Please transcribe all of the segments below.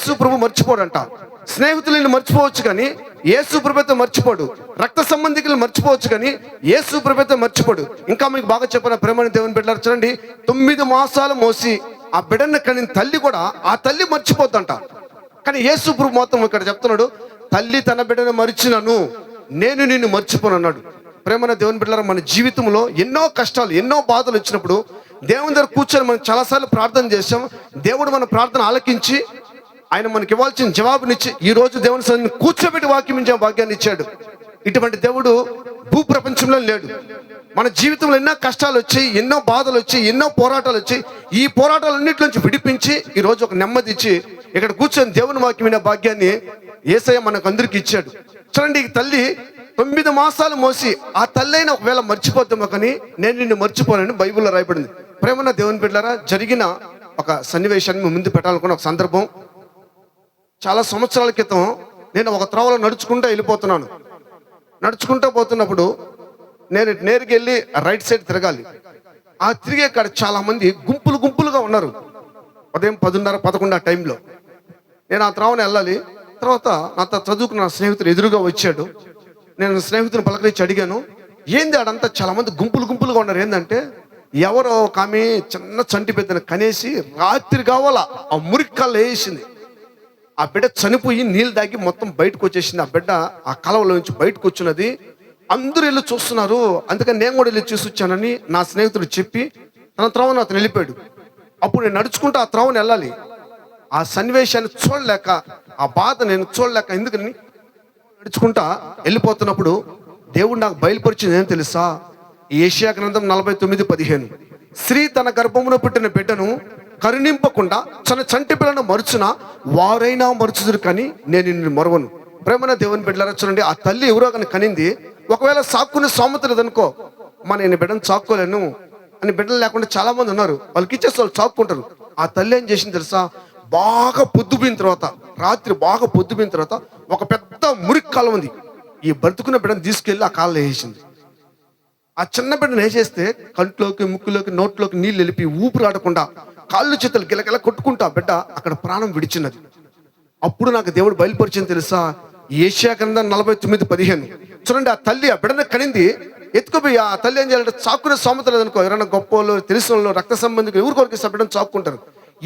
యేసు ప్రభు మర్చిపోడంట. స్నేహితులను మర్చిపోవచ్చు కానీ యేసు ప్రభుతో మర్చిపోడు. రక్త సంబంధికులు మర్చిపోవచ్చు కానీ యేసు ప్రభుతో మర్చిపోడు. ఇంకా మీకు బాగా చెప్పిన ప్రేమని దేవుని బిడ్డలారా చూడండి, 9 మాసాలు మోసి ఆ బిడ్డను కనిన తల్లి కూడా ఆ తల్లి మర్చిపోద్దంట. కానీ యేసు ప్రభు మొత్తం ఇక్కడ చెప్తున్నాడు, తల్లి తన బిడ్డను మరిచినను నేను నిన్ను మర్చిపోను అన్నాడు. ప్రేమన దేవుని బిడ్డలారా, మన జీవితంలో ఎన్నో కష్టాలు ఎన్నో బాధలు వచ్చినప్పుడు దేవుని దగ్గర కూర్చొని మనం చాలాసార్లు ప్రార్థన చేసాం. దేవుడు మన ప్రార్థన ఆలకించి ఆయన మనకి ఇవ్వాల్సిన జవాబునిచ్చి ఈ రోజు దేవుని సన్నిధిని కూర్చోబెట్టి వాక్యం ఇచ్చే భాగ్యాన్ని ఇచ్చాడు. ఇటువంటి దేవుడు భూప్రపంచంలో లేడు. మన జీవితంలో ఎన్నో కష్టాలు వచ్చాయి, ఎన్నో బాధలు వచ్చాయి, ఎన్నో పోరాటాలు వచ్చాయి. ఈ పోరాటాలన్నింటిలోంచి విడిపించి ఈ రోజు ఒక నెమ్మది ఇచ్చి ఇక్కడ కూర్చొని దేవుని వాక్యం వినే భాగ్యాన్ని యేసయ్య మనకు అందరికీ ఇచ్చాడు. చూడండి, ఈ తల్లి 9 మాసాలు మోసి ఆ తల్లి అయినా ఒకవేళ మర్చిపోతామో కానీ నేను నిన్ను మర్చిపోనని బైబిల్లో రాయబడింది. ప్రేమన్న దేవుని బిడ్డలారా, జరిగిన ఒక సన్నివేశాన్ని ముందు పెట్టాలనుకున్న ఒక సందర్భం. చాలా సంవత్సరాల క్రితం నేను ఒక త్రోవలో నడుచుకుంటూ వెళ్ళిపోతున్నాను. నడుచుకుంటూ పోతున్నప్పుడు నేను నేరుగా వెళ్ళి రైట్ సైడ్ తిరగాలి. ఆ తిరిగే కాడ చాలా మంది గుంపులు గుంపులుగా ఉన్నారు. ఉదయం 10:30, 11 ఆ టైంలో నేను ఆ త్రోవను వెళ్ళాలి. తర్వాత నాతో చదువుకున్న స్నేహితుడు ఎదురుగా వచ్చాడు. నేను స్నేహితుని పలకరించి అడిగాను, ఏంది ఆడంతా చాలా మంది గుంపులు గుంపులుగా ఉన్నారు, ఏంటంటే ఎవరో ఒక ఆమె చిన్న చంటి బిడ్డను కనేసి రాత్రి కావాలా ఆ మురికల్లో వేసింది. ఆ బిడ్డ చనిపోయి నీళ్ళు దాగి మొత్తం బయటకు వచ్చేసింది. ఆ బిడ్డ ఆ కలవలో నుంచి బయటకు వచ్చినది. అందరూ వెళ్ళి చూస్తున్నారు. అందుకని నేను కూడా వెళ్ళి చూసి వచ్చానని నా స్నేహితుడు చెప్పి తన త్రోవను అతను వెళ్ళిపోయాడు. అప్పుడు నేను నడుచుకుంటూ ఆ త్రోవను వెళ్ళాలి. ఆ సన్నివేశాన్ని చూడలేక, ఆ బాధ నేను చూడలేక ఎందుకని నడుచుకుంటా వెళ్ళిపోతున్నప్పుడు దేవుడు నాకు బయలుపరిచింది ఏం తెలుసా? యెషయా గ్రంథం 49:15 స్త్రీ తన గర్భమున పుట్టిన బిడ్డను కరుణింపకుండా తన చంటి పిల్లను మరుచున వారైనా మరుచుదురు కానీ నేను నిన్ను మరవను. ప్రేమన దేవుని బిడ్డలారా చూడండి, ఆ తల్లి ఎవరో కానీ కనింది. ఒకవేళ సాక్కునే సోమత లేదనుకో, నేను బిడ్డను చాక్కోలేను అని బిడ్డలు లేకుండా చాలా మంది ఉన్నారు. వాళ్ళకి ఇచ్చేసి వాళ్ళు చాక్కుంటారు. ఆ తల్లి ఏం చేసింది తెలుసా? బాగా పొద్దుపోయిన తర్వాత, రాత్రి బాగా పొద్దుపోయిన తర్వాత ఒక పెద్ద మురికి కాలం ఉంది. ఈ బ్రతుకున్న బిడ్డను తీసుకెళ్ళి ఆ కాళ్ళలో వేసింది. ఆ చిన్న బిడ్డను వేసేస్తే కంట్లోకి, ముక్కులోకి, నోట్లోకి నీళ్ళు వెళ్ళి ఊపిరాడకుండా కాళ్ళు చేతులు గిలగిల కొట్టుకుంటా బిడ్డ అక్కడ ప్రాణం విడిచినది. అప్పుడు నాకు దేవుడు బయలుపరిచింది తెలుసా? యెషయా గ్రంథం 49:15 చూడండి, ఆ తల్లి ఆ బిడ్డను కనింది. ఎత్తుకుపోయి ఆ తల్లి ఏం చేయాలంటే చాక్కునే సోమత లేదనుకో, ఎవరైనా గొప్ప వాళ్ళు, తెలిసిన వాళ్ళు, రక్త సంబంధికులు ఎవరి కొరకు బిడ్డను చాక్కుంటారు.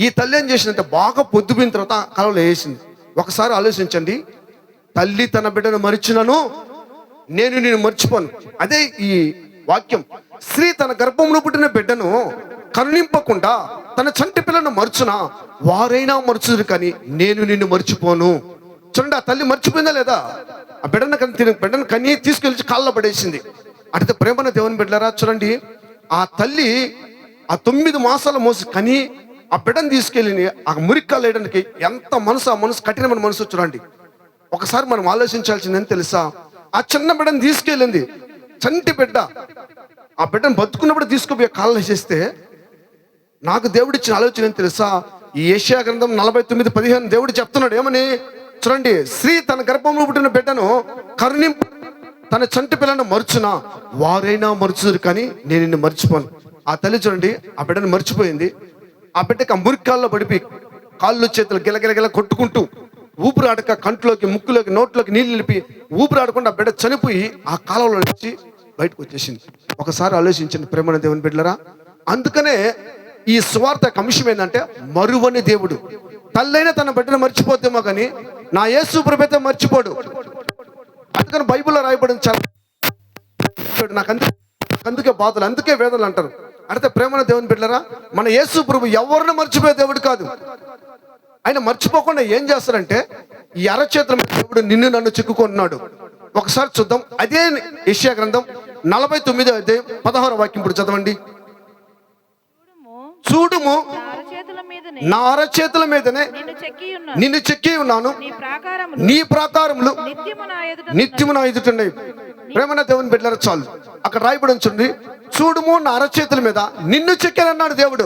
ఈ తల్లి ఏం చేసిందంటే బాగా పొద్దుపోయిన తర్వాత కలవలో వేసింది. ఒకసారి ఆలోచించండి, తల్లి తన బిడ్డను మరిచినను నేను నిన్ను మర్చిపోను. అదే ఈ వాక్యం. స్త్రీ తన గర్భంలో పుట్టిన బిడ్డను కరుణింపకుండా తన చంటి పిల్లను మర్చునా వారైనా మర్చుదురు కానీ నేను నిన్ను మర్చిపోను. చూడండి, ఆ తల్లి మర్చిపోయిందా లేదా? ఆ బిడ్డను కని తీసుకెళ్ళి కాళ్ళలో పడేసింది. అంటే ప్రేమన దేవుని బిడ్డలారా చూడండి, ఆ తల్లి ఆ 9 మాసాల మోసి కని ఆ బిడ్డను తీసుకెళ్ళి ఆ మురికాలు వేయడానికి ఎంత మనసు, ఆ మనసు కఠినమైన మనసు. చూడండి, ఒకసారి మనం ఆలోచించాల్సిందని తెలుసా? ఆ చిన్న బిడ్డను తీసుకెళ్ళింది, చంటి బిడ్డ. ఆ బిడ్డను బతుకున్నప్పుడు తీసుకుపోయి కాళ్ళు వేసేస్తే నాకు దేవుడిచ్చిన ఆలోచన ఏం తెలుసా? ఈ యెషయా గ్రంథం 49:15 దేవుడు చెప్తున్నాడు ఏమని? చూడండి, స్త్రీ తన గర్భంలో పుట్టిన బిడ్డను కరుణింపు తన చంటి పిల్లను మరుచునా వారైనా మరుచుదురు కానీ నేను నిన్ను మర్చిపోను. ఆ తల్లి చూడండి, ఆ బిడ్డను మర్చిపోయింది. ఆ బిడ్డకి ఆ మురికాల్లో పడిపోయి కాళ్ళు చేతులు గిలగిలగిల కొట్టుకుంటూ ఊపిరాడక కంట్లోకి, ముక్కులోకి, నోట్లోకి నీళ్ళు నిలిపి ఊపిరాడకుండా ఆ బిడ్డ చనిపోయి ఆ కాలంలో నుంచి బయటకు వచ్చేసింది. ఒకసారి ఆలోచించండి ప్రేమణ దేవుని బిడ్డలారా. అందుకనే ఈ సువార్త అంశం ఏంటంటే మరువని దేవుడు. తల్లైనా తన బిడ్డను మర్చిపోతేమో కానీ నా యేసు ప్రభువైతే మర్చిపోడు. అందుకని బైబిల్లో రాయబడింది చాలా. నాకు అందుకే బాధలు, అందుకే వేదనలు అంటారు. అంటే ప్రేమణ దేవుని బిడ్డలారా, మన యేసు ప్రభు ఎవరిని మర్చిపోయే దేవుడు కాదు. ఆయన మర్చిపోకుండా ఏం చేస్తారంటే ఈ అరచేతుల మీద దేవుడు నిన్ను నన్ను చిక్కుకున్నాడు. ఒకసారి చూద్దాం. అదే యెషయా గ్రంథం 49:16 వాక్యం ఇప్పుడు చదవండి. చూడుము నా అరచేతుల మీదనే నిన్ను చెక్కి ఉన్నాను, నీ ప్రాకారములు నిత్యము నా ఎదుటన్నాయి. ప్రేమన దేవుని బిడ్డలారా చాలు, అక్కడ రాయబడి ఉంచండి. చూడుము నా అరచేతుల మీద నిన్ను చెక్కానన్నాడు దేవుడు.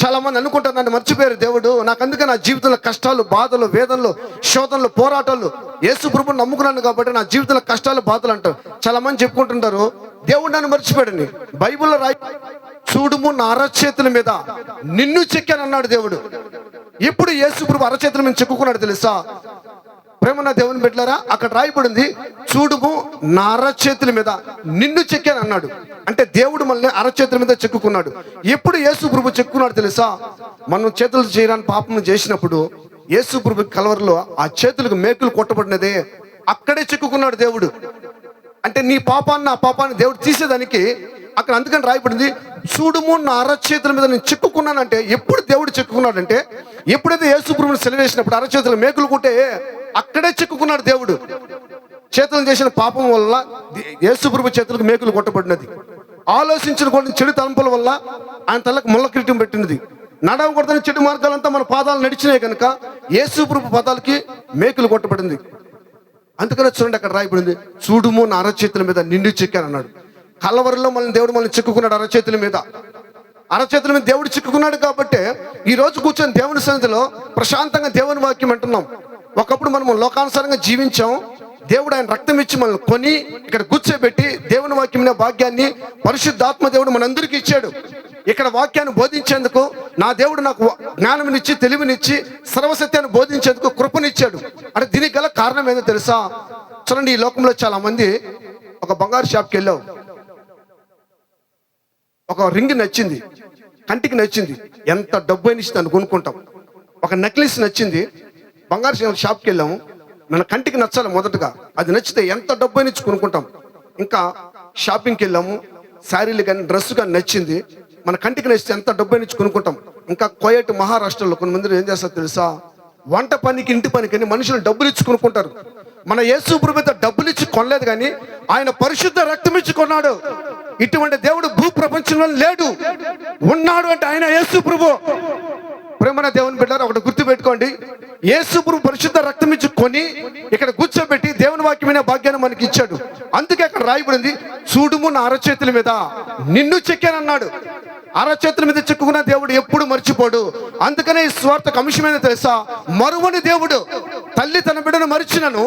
చాలా మంది అనుకుంటారు నన్ను మర్చిపోయారు దేవుడు, నాకు అందుకే నా జీవితంలో కష్టాలు, బాధలు, వేదనలు, శోధనలు, పోరాటాలు, యేసు ప్రభువుని నమ్ముకున్నాను కాబట్టి నా జీవితంలో కష్టాలు, బాధలు అంటారు. చాలా మంది చెప్పుకుంటుంటారు దేవుడు నన్ను మర్చిపోయాడని. బైబిల్లో రాయి, చూడుము నా అరచేతుల మీద నిన్ను చెక్కానన్నాడు దేవుడు. ఎప్పుడు యేసు ప్రభు అరచేతుల మీద చెక్కుకున్నాడు తెలుసా? ప్రేమన్న దేవుని బిడ్డలారా, అక్కడ రాయబడింది, చూడుము నా అరచేతుల మీద నిన్ను చెక్కాను అన్నాడు. అంటే దేవుడు మనల్ని అరచేతుల మీద చెక్కుకున్నాడు. ఎప్పుడు యేసు ప్రభు చెక్కున్నాడు తెలుసా? మనం చేతులు చేయడానికి పాపం చేసినప్పుడు యేసు ప్రభు కలవరిలో ఆ చేతులకు మేకులు కొట్టబడినదే, అక్కడే చెక్కుకున్నాడు దేవుడు. అంటే నీ పాపాన్ని నా పాపాన్ని దేవుడు తీసేదానికి అక్కడ అందుకని రాయబడింది, చూడుము నా అరచేతుల మీద నేను చెక్కుకున్నానంటే ఎప్పుడు దేవుడు చెక్కుకున్నాడంటే, ఎప్పుడైతే యేసు ప్రభువుని సెలవేసినప్పుడు అరచేతులు మేకులు కుట్టే అక్కడే చెక్కుకున్నాడు దేవుడు. చేతులు చేసిన పాపం వల్ల యేసు ప్రభు చేతులకు మేకులు కొట్టబడినది. ఆలోచించిన కొన్ని చెడు తలంపుల వల్ల ఆయన తలకు ముళ్ళ కిరీటం పెట్టినది. నడవకూడదని చెడు మార్గాలంతా మన పాదాలు నడిచినాయి కనుక యేసు ప్రభు పాదాలకి మేకులు కొట్టబడింది. అందుకనే చూడండి అక్కడ రాయబడింది, చూడుము నా అరచేతుల మీద నిండు చెక్కాను అన్నాడు. కలవరిలో దేవుడు మనల్ని చిక్కుకున్నాడు అరచేతుల మీద. అరచేతుల మీద దేవుడు చిక్కుకున్నాడు కాబట్టి ఈ రోజు కూర్చొని దేవుని సన్నిధిలో ప్రశాంతంగా దేవుని వాక్యం అంటున్నాం. ఒకప్పుడు మనం లోకానుసారంగా జీవించాం. దేవుడు ఆయన రక్తం ఇచ్చి మనల్ని కొని ఇక్కడ కూర్చోబెట్టి దేవుని వాక్యం భాగ్యాన్ని పరిశుద్ధాత్మ దేవుడు మనందరికీ ఇచ్చాడు. ఇక్కడ వాక్యాన్ని బోధించేందుకు నా దేవుడు నాకు జ్ఞానమునిచ్చి తెలివినిచ్చి సర్వసత్యాన్ని బోధించేందుకు కృపనిచ్చాడు. అంటే దీనికి గల కారణం ఏందో తెలుసా? చూడండి, ఈ లోకంలో చాలా మంది ఒక బంగారు షాప్కి వెళ్ళావు, ఒక రింగ్ నచ్చింది, కంటికి నచ్చింది, ఎంత డబ్బు అయినా దాన్ని కొనుక్కుంటాం. ఒక నెక్లెస్ నచ్చింది, బంగారు షాప్కి వెళ్ళాము, మన కంటికి నచ్చాలి మొదటగా, అది నచ్చితే ఎంత డబ్బు అయినా కొనుక్కుంటాం. ఇంకా షాపింగ్కి వెళ్ళాము, శారీలు కానీ డ్రెస్ కానీ నచ్చింది, మన కంటికి నచ్చితే ఎంత డబ్బు అయినా కొనుక్కుంటాం. ఇంకా కోయట్ మహారాష్ట్రలో కొంతమంది ఏం చేస్తారు తెలుసా? వంట పనికి ఇంటి పనికి మనుషులు డబ్బులు ఇచ్చి కొనుక్కుంటారు. మన యేసు ప్రభు డబ్బులు ఇచ్చి కొనలేదు, కానీ ఆయన పరిశుద్ధ రక్తం ఇచ్చి కొన్నాడు. ఇటువంటి దేవుడు భూ ప్రపంచంలో లేడు. ఉన్నాడు అంటే ఆయన యేసు ప్రభు. ప్రేమన దేవుని బిడ్డలారా, ఒకటి గుర్తు పెట్టుకోండి, యేసు ప్రభు పరిశుద్ధ రక్తం ఇచ్చి కొని ఇక్కడ కూర్చోబెట్టి దేవుని వాక్యమైన భాగ్యాన్ని మనకి ఇచ్చాడు. అందుకే అక్కడ రాయబడింది, చూడుము నా అరచేతుల మీద నిన్ను చెక్కానన్నాడు. అరచేతుల మీద చెక్కుకున్న దేవుడు ఎప్పుడు మర్చిపోడు. అందుకనే ఈ స్వార్థ అంశమైన తెలుసా? మరువని దేవుడు. తల్లి తన బిడ్డను మరిచినను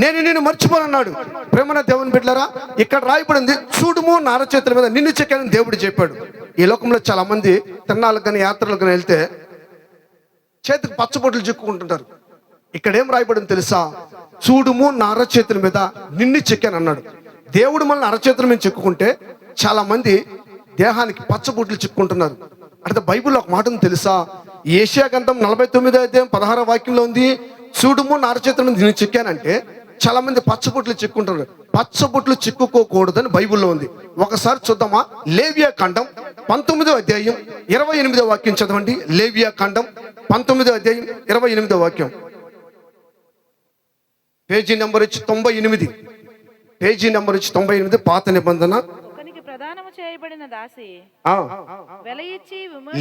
నేను నిన్ను మర్చిపోనన్నాడు. ప్రేమన దేవుని బిడ్డలారా, ఇక్కడ రాయబడింది, చూడుము నా అరచేతుల మీద నిన్ను చెక్కానని దేవుడు చెప్పాడు. ఈ లోకంలో చాలా మంది తిరణాలకు కానీ యాత్రలకు కానీ వెళ్తే చేతికి పచ్చబొట్లు చిక్కుకుంటుంటారు. ఇక్కడ ఏం రాయబడింది తెలుసా? చూడుము నా అరచేతుల మీద నిన్ను చెక్కాను అన్నాడు. దేవుడు మనల్ని అరచేతుల మీద చెక్కుకుంటే చాలా మంది దేహానికి పచ్చబొట్లు చిక్కుంటున్నారు. అంటే బైబిల్లో ఒక మాట ఉంది తెలుసా? యెషయా గ్రంథం 49:16 వాక్యంలో ఉంది, చూడుము నా అరచేతుల మీద నిన్ను చెక్కానంటే చాలా మంది పచ్చబొట్లు చిక్కుంటున్నారు. పచ్చబొట్లు చిక్కుకోకూడదని బైబిల్లో ఉంది. ఒకసారి చూద్దామా? లేవియా కాండం 19:28 వాక్యం చదవండి. లేవియా కాండం 19:28 వాక్యం. పేజీ నెంబర్ వచ్చి 98. పేజీ నెంబర్ వచ్చి 98, పాత నిబంధన.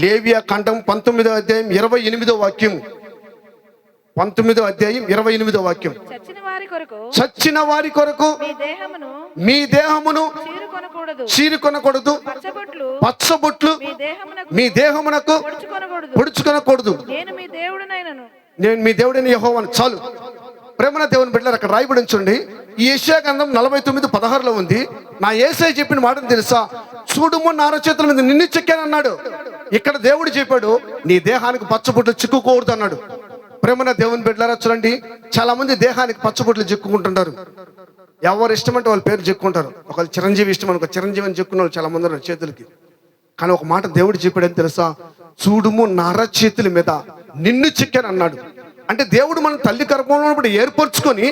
లేవియా కాండం 19:28 వాక్యం. 19:28 వాక్యం. చచ్చిన వారి కొరకు మీ దేహమును చీరుకొనకూడదు, పచ్చబొట్లు మీ దేహమునకు పొడుచుకొనకూడదు, నేను మీ దేవుడైన యెహోవాను. చాలు. ప్రేమన దేవుని బిడ్డలారా, అక్కడ రాయబడి చూడండి, ఈ యెషయా గ్రంథం 49:16 ఉంది. నా యేసయ్య చెప్పిన మాటను తెలుసా? చూడుము నా అరచేతుల మీద నిన్ను చెక్కానన్నాడు. ఇక్కడ దేవుడు చెప్పాడు, నీ దేహానికి పచ్చబొట్లు చిక్కుకోకూడదు అన్నాడు. ప్రేమన దేవుని బిడ్డలారా, చూడండి, చాలా మంది దేహానికి పచ్చబొట్లు చిక్కుకుంటుంటారు. ఎవరు ఇష్టమంటే వాళ్ళ పేరు చెక్కుంటారు. ఒకళ్ళు చిరంజీవి ఇష్టం అనుకో, చిరంజీవి అని చెక్కున్న వాళ్ళు చాలా మంది ఉన్నారు చేతులకి. కానీ ఒక మాట దేవుడు చెప్పాడని తెలుసా? చూడుము నా అరచేతుల మీద నిన్ను చెక్కాను అన్నాడు. అంటే దేవుడు మన తల్లి గర్భంలో ఉన్నప్పుడు ఏర్పరచుకొని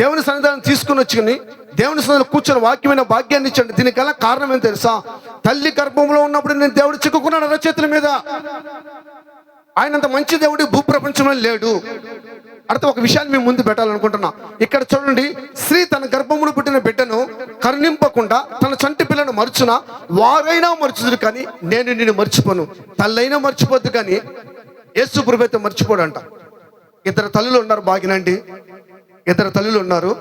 దేవుని సన్నిధానం తీసుకుని వచ్చుకుని దేవుని సన్నిధిలో కూర్చొని వాక్యమైన భాగ్యాన్ని ఇచ్చాడు. దీనికి గల కారణం ఏం తెలుసా? తల్లి గర్భంలో ఉన్నప్పుడు నేను దేవుడు చిక్కుకున్నాడు అరచేతుల మీద. ఆయనంత మంచి దేవుడు భూప్రపంచంలో లేడు. అర్థం. ఒక విషయాన్ని మేము ముందు పెట్టాలనుకుంటున్నా. ఇక్కడ చూడండి, స్త్రీ తన గర్భమును పుట్టిన బిడ్డను కరుణింపకుండా తన చంటి పిల్లను మరుచునా వారైనా మరుచుదురు, కానీ నేను నిన్ను మర్చిపోను. తల్లైనా మర్చిపోద్దు, కానీ యేసు ప్రభువు అయితే మర్చిపోడంట. ఇద్దరు తల్లులు ఉన్నారు, బాగినండి. ఇద్దరు తల్లులు ఉన్నారు.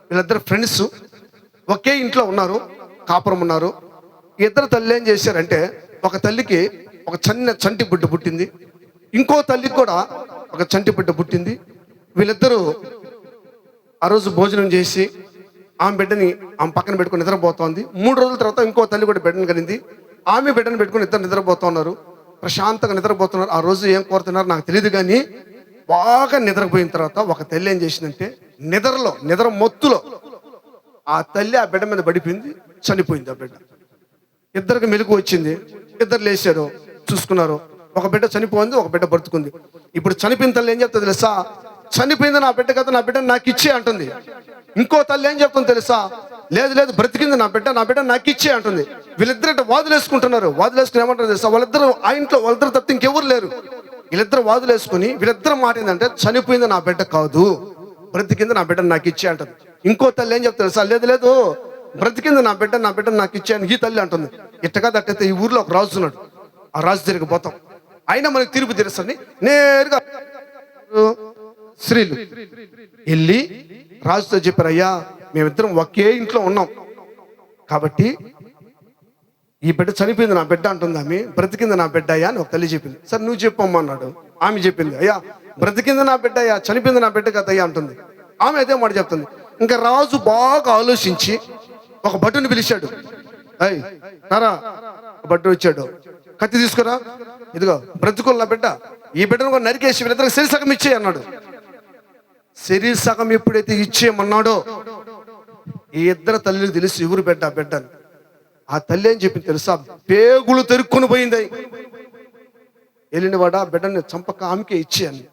వీళ్ళిద్దరు ఫ్రెండ్స్, ఒకే ఇంట్లో ఉన్నారు, కాపురం ఉన్నారు. ఇద్దరు తల్లి ఏం చేశారంటే, ఒక తల్లికి ఒక చంటి బిడ్డ పుట్టింది, ఇంకో తల్లికి కూడా ఒక చంటి బిడ్డ పుట్టింది. వీళ్ళిద్దరూ ఆ రోజు భోజనం చేసి ఆమె బిడ్డని ఆమె పక్కన పెట్టుకుని నిద్రపోతోంది. 3 రోజుల తర్వాత ఇంకో తల్లి కూడా బిడ్డను కలిగింది, ఆమె బిడ్డను పెట్టుకుని ఇద్దరు నిద్రపోతూ ఉన్నారు. ప్రశాంతంగా నిద్రపోతున్నారు. ఆ రోజు ఏం కోరుతున్నారు నాకు తెలియదు, కానీ బాగా నిద్రపోయిన తర్వాత ఒక తల్లి ఏం చేసిందంటే నిద్ర మొత్తులో ఆ తల్లి ఆ బిడ్డ మీద పడిపోయింది, చనిపోయింది. ఆ బిడ్డ ఇద్దరికి మెలకు వచ్చింది, ఇద్దరు లేచారు, చూసుకున్నారు. ఒక బిడ్డ చనిపోయింది, ఒక బిడ్డ బ్రతుకుంది. ఇప్పుడు చనిపోయిన తల్లి ఏం చెప్తుంది తెలుసా? చనిపోయింది నా బిడ్డ కదా, నా బిడ్డ నాకు ఇచ్చే అంటుంది. ఇంకో తల్లి ఏం చెప్తుంది తెలుసా? లేదు బ్రతికింది నా బిడ్డ నాకు ఇచ్చే అంటుంది. వీళ్ళిద్దరు వాదులేసుకుంటున్నారు. వాదులేసుకుని ఏమంటారు తెలుసా? వాళ్ళిద్దరు తప్ప ఇంకెవరు లేరు. వీళ్ళిద్దరు వాదులేసుకుని వీళ్ళిద్దరు మాట ఏంటంటే, చనిపోయింది నా బిడ్డ కాదు, బ్రతికింది నా బిడ్డ నాకు ఇచ్చే అంటుంది. ఇంకో తల్లి ఏం చెప్తారు తెలుసా? లేదు బ్రతికింది నా బిడ్డ నాకు ఇచ్చే అని ఈ తల్లి అంటుంది. ఇట్టగా దట్టయితే ఈ ఊర్లో ఒక రాజు ఉన్నాడు. ఆ రాజు దగ్గరికి పోతాం, అయినా మనకి తీర్పు తీరుస్తుంది. నేరుగా స్త్రీలు వెళ్ళి రాజుతో చెప్పారు, అయ్యా మేమిద్దరం ఒకే ఇంట్లో ఉన్నాం కాబట్టి ఈ బిడ్డ చనిపోయింది నా బిడ్డ అంటుంది, ఆమె బ్రతికింది నా బిడ్డ అయ్యా అని ఒక తల్లి చెప్పింది. సరే నువ్వు చెప్పమ్మా అన్నాడు. ఆమె చెప్పింది, అయ్యా బ్రతికింది నా బిడ్డ అయ్యా, చనిపోయింది నా బిడ్డ కదయ్యా అంటుంది. ఆమె అదే మాట చెప్తుంది. ఇంకా రాజు బాగా ఆలోచించి ఒక భటుని పిలిచాడు. అయ్ నారా, భట్టు వచ్చాడు. కత్తి తీసుకురా, ఇదిగో బ్రతుకులు నా బిడ్డ, ఈ బిడ్డను కూడా నరికేసి వీళ్ళిద్దరికి శరీర సగం ఇచ్చే అన్నాడు. శరీర సగం ఎప్పుడైతే ఇచ్చేయమన్నాడో ఈ ఇద్దరు తల్లికి తెలిసి ఎవరు బిడ్డ ఆ బిడ్డని. ఆ తల్లి ఏం చెప్పింది తెలుసా? పేగులు తెరుక్కొని పోయింది. వెళ్ళినవాడ బిడ్డని చంపక ఆమెకే ఇచ్చేయని.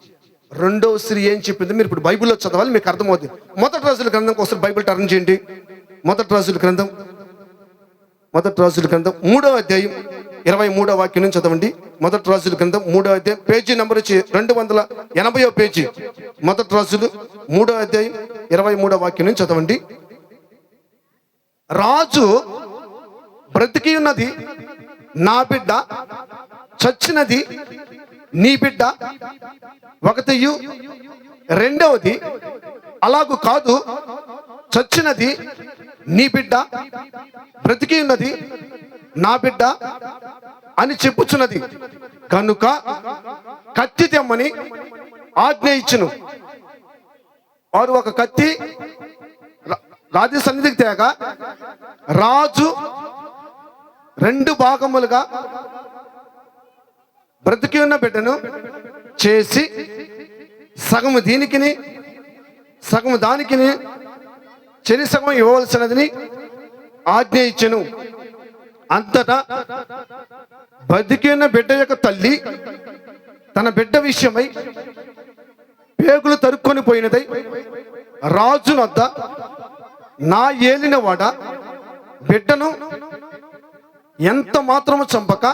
రెండవ స్త్రీ ఏం చెప్పింది మీరు ఇప్పుడు బైబిల్లో చదవాలి, మీకు అర్థమవుతుంది. మొదటి రాజుల గ్రంథం కోసం బైబిల్ టర్న్ చేయండి. మొదటి రాజుల గ్రంథం 3వ అధ్యాయం 23వ వాక్యం నుంచి చదవండి. మొదటి రాజుల గ్రంథం 3వ అధ్యాయం, పేజీ నెంబర్ వచ్చి 280వ పేజీ. మొదటి రాజులు 3వ అధ్యాయం 23వ వాక్యం నుంచి చదవండి. రాజు బ్రతికి ఉన్నది నా బిడ్డ, చచ్చినది నీ బిడ్డ ఒకటియు, రెండవది అలాగూ కాదు, చచ్చినది నీ బిడ్డ, బ్రతికి ఉన్నది నా బిడ్డ అని చెప్పుచున్నది కనుక కత్తి తెమ్మని ఆజ్ఞ ఇచ్చును. వారు ఒక కత్తి రాజు సన్నిధికి తేగా రాజు 2 భాగములుగా బ్రతికి ఉన్న బిడ్డను చేసి సగము దీనికిని సగము దానికిని చెరి సగం ఇవ్వవలసినదని ఆజ్ఞ ఇచ్చెను. అంతటా బతికి ఉన్న బిడ్డ యొక్క తల్లి తన బిడ్డ విషయమై పేగులు తరుక్కొని పోయినదై రాజునొద్ద నా ఏలిన వాడ బిడ్డను ఎంత మాత్రము చంపక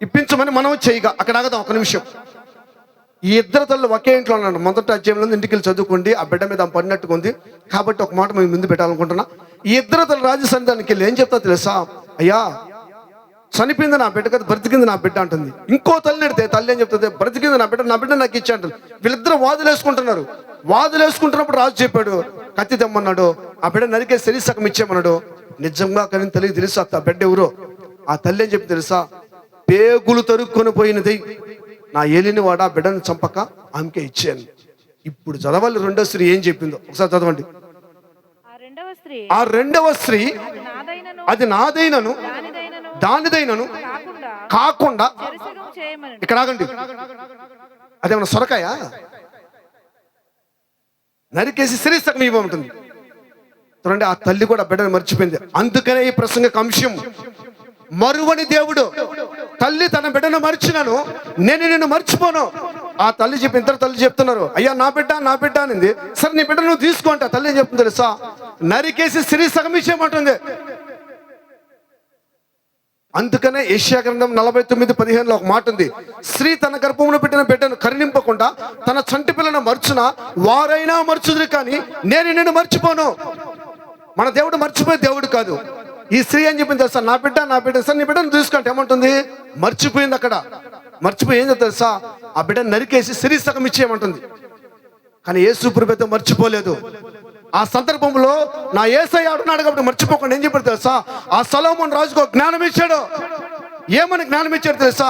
ఇప్పించమని మనం చేయగా. అక్కడ ఆగదాం ఒక నిమిషం. ఈ ఇద్దరు తల్లు ఒకే ఇంట్లో ఉన్నాడు. మొదటి అధ్యాయంలో ఇంటికి వెళ్ళి చదువుకోండి. ఆ బిడ్డ మీద పడినట్టుగా ఉంది కాబట్టి ఒక మాట మేము ముందు పెట్టాలనుకుంటున్నా. ఈ ఇద్దరు తల్లు రాజు సన్నిధానికి వెళ్ళి ఏం చెప్తా తెలుసా? అయ్యా చనిపోయింది నా బిడ్డ కదా, బ్రతికింది నా బిడ్డ అంటుంది. ఇంకో తల్లి అడితే తల్లి ఏం చెప్తుంది? బ్రతికింది నా బిడ్డ నాకు ఇచ్చే అంటుంది. వీళ్ళిద్దరు వాదులేసుకుంటున్నారు. వాదులేసుకుంటున్నప్పుడు రాజు చెప్పాడు కత్తి తెమ్మన్నాడు. ఆ బిడ్డ నరికే శరీర సగం ఇచ్చేమన్నాడు. నిజంగా కానీ తల్లికి తెలుసు ఆ బిడ్డ ఎవరో. ఆ తల్లి ఏం చెప్పి తెలుసా? పేగులు తరుక్కొని పోయినది నా ఏలిని వాడ బిడ్డను చంపక ఆమెకే ఇచ్చాను. ఇప్పుడు చదవాలి రెండో స్త్రీ ఏం చెప్పిందో ఒకసారి చదవండి. ఆ రెండవ స్త్రీ అది నాదైనను దానిదైనను కాకుండా, ఇక్కడ ఆగండి, అదేమన్నా సొరకాయ నరికేసి శరీర సగం ఇవ్వమంటుంది. చూడండి, ఆ తల్లి కూడా బిడ్డను మర్చిపోయింది. అందుకనే ఈ ప్రసంగ అంశం మరువని దేవుడు. తల్లి తన బిడ్డను మర్చినాను, నేను నిన్ను మర్చిపోను. ఆ తల్లి చెప్పి ఇద్దరు తల్లి చెప్తున్నారు, అయ్యా నా బిడ్డ అనింది. సరే నీ బిడ్డ నువ్వు తీసుకో అంటే తల్లి ఏం చెప్తుంది తెలుసా? నరికేసి శరీర సగం ఇచ్చేయమంటుంది. అందుకనే యెషయా గ్రంథం 49:15 ఒక మాట ఉంది. స్త్రీ తన గర్భమును పెట్టిన బిడ్డను కరుణింపకుండా తన చంటి పిల్లను మర్చున వారైనా మర్చుదురు, కానీ నేను నిన్ను మర్చిపోను. మన దేవుడు మర్చిపోయే దేవుడు కాదు. ఈ స్త్రీ ఏం చెప్పింది తెలుసా? నా బిడ్డ సార్ నీ బిడ్డను తీసుకుంటే ఏమంటుంది? మర్చిపోయింది. అక్కడ మర్చిపోయి ఏం చెప్తా తెలుసా? ఆ బిడ్డను నరికేసి శరీర సగం ఇచ్చేయమంటుంది. కానీ యేసు ప్రభువు మర్చిపోలేదు. ఆ సందర్భంలో నా యేసయ్య ఆడున్నాడు కాబట్టి మర్చిపోకుండా ఏం చెప్పాడు తెలుసా? ఆ సొలొమోను రాజుకు జ్ఞానం ఇచ్చాడు. ఏమని జ్ఞానం ఇచ్చాడు తెలుసా?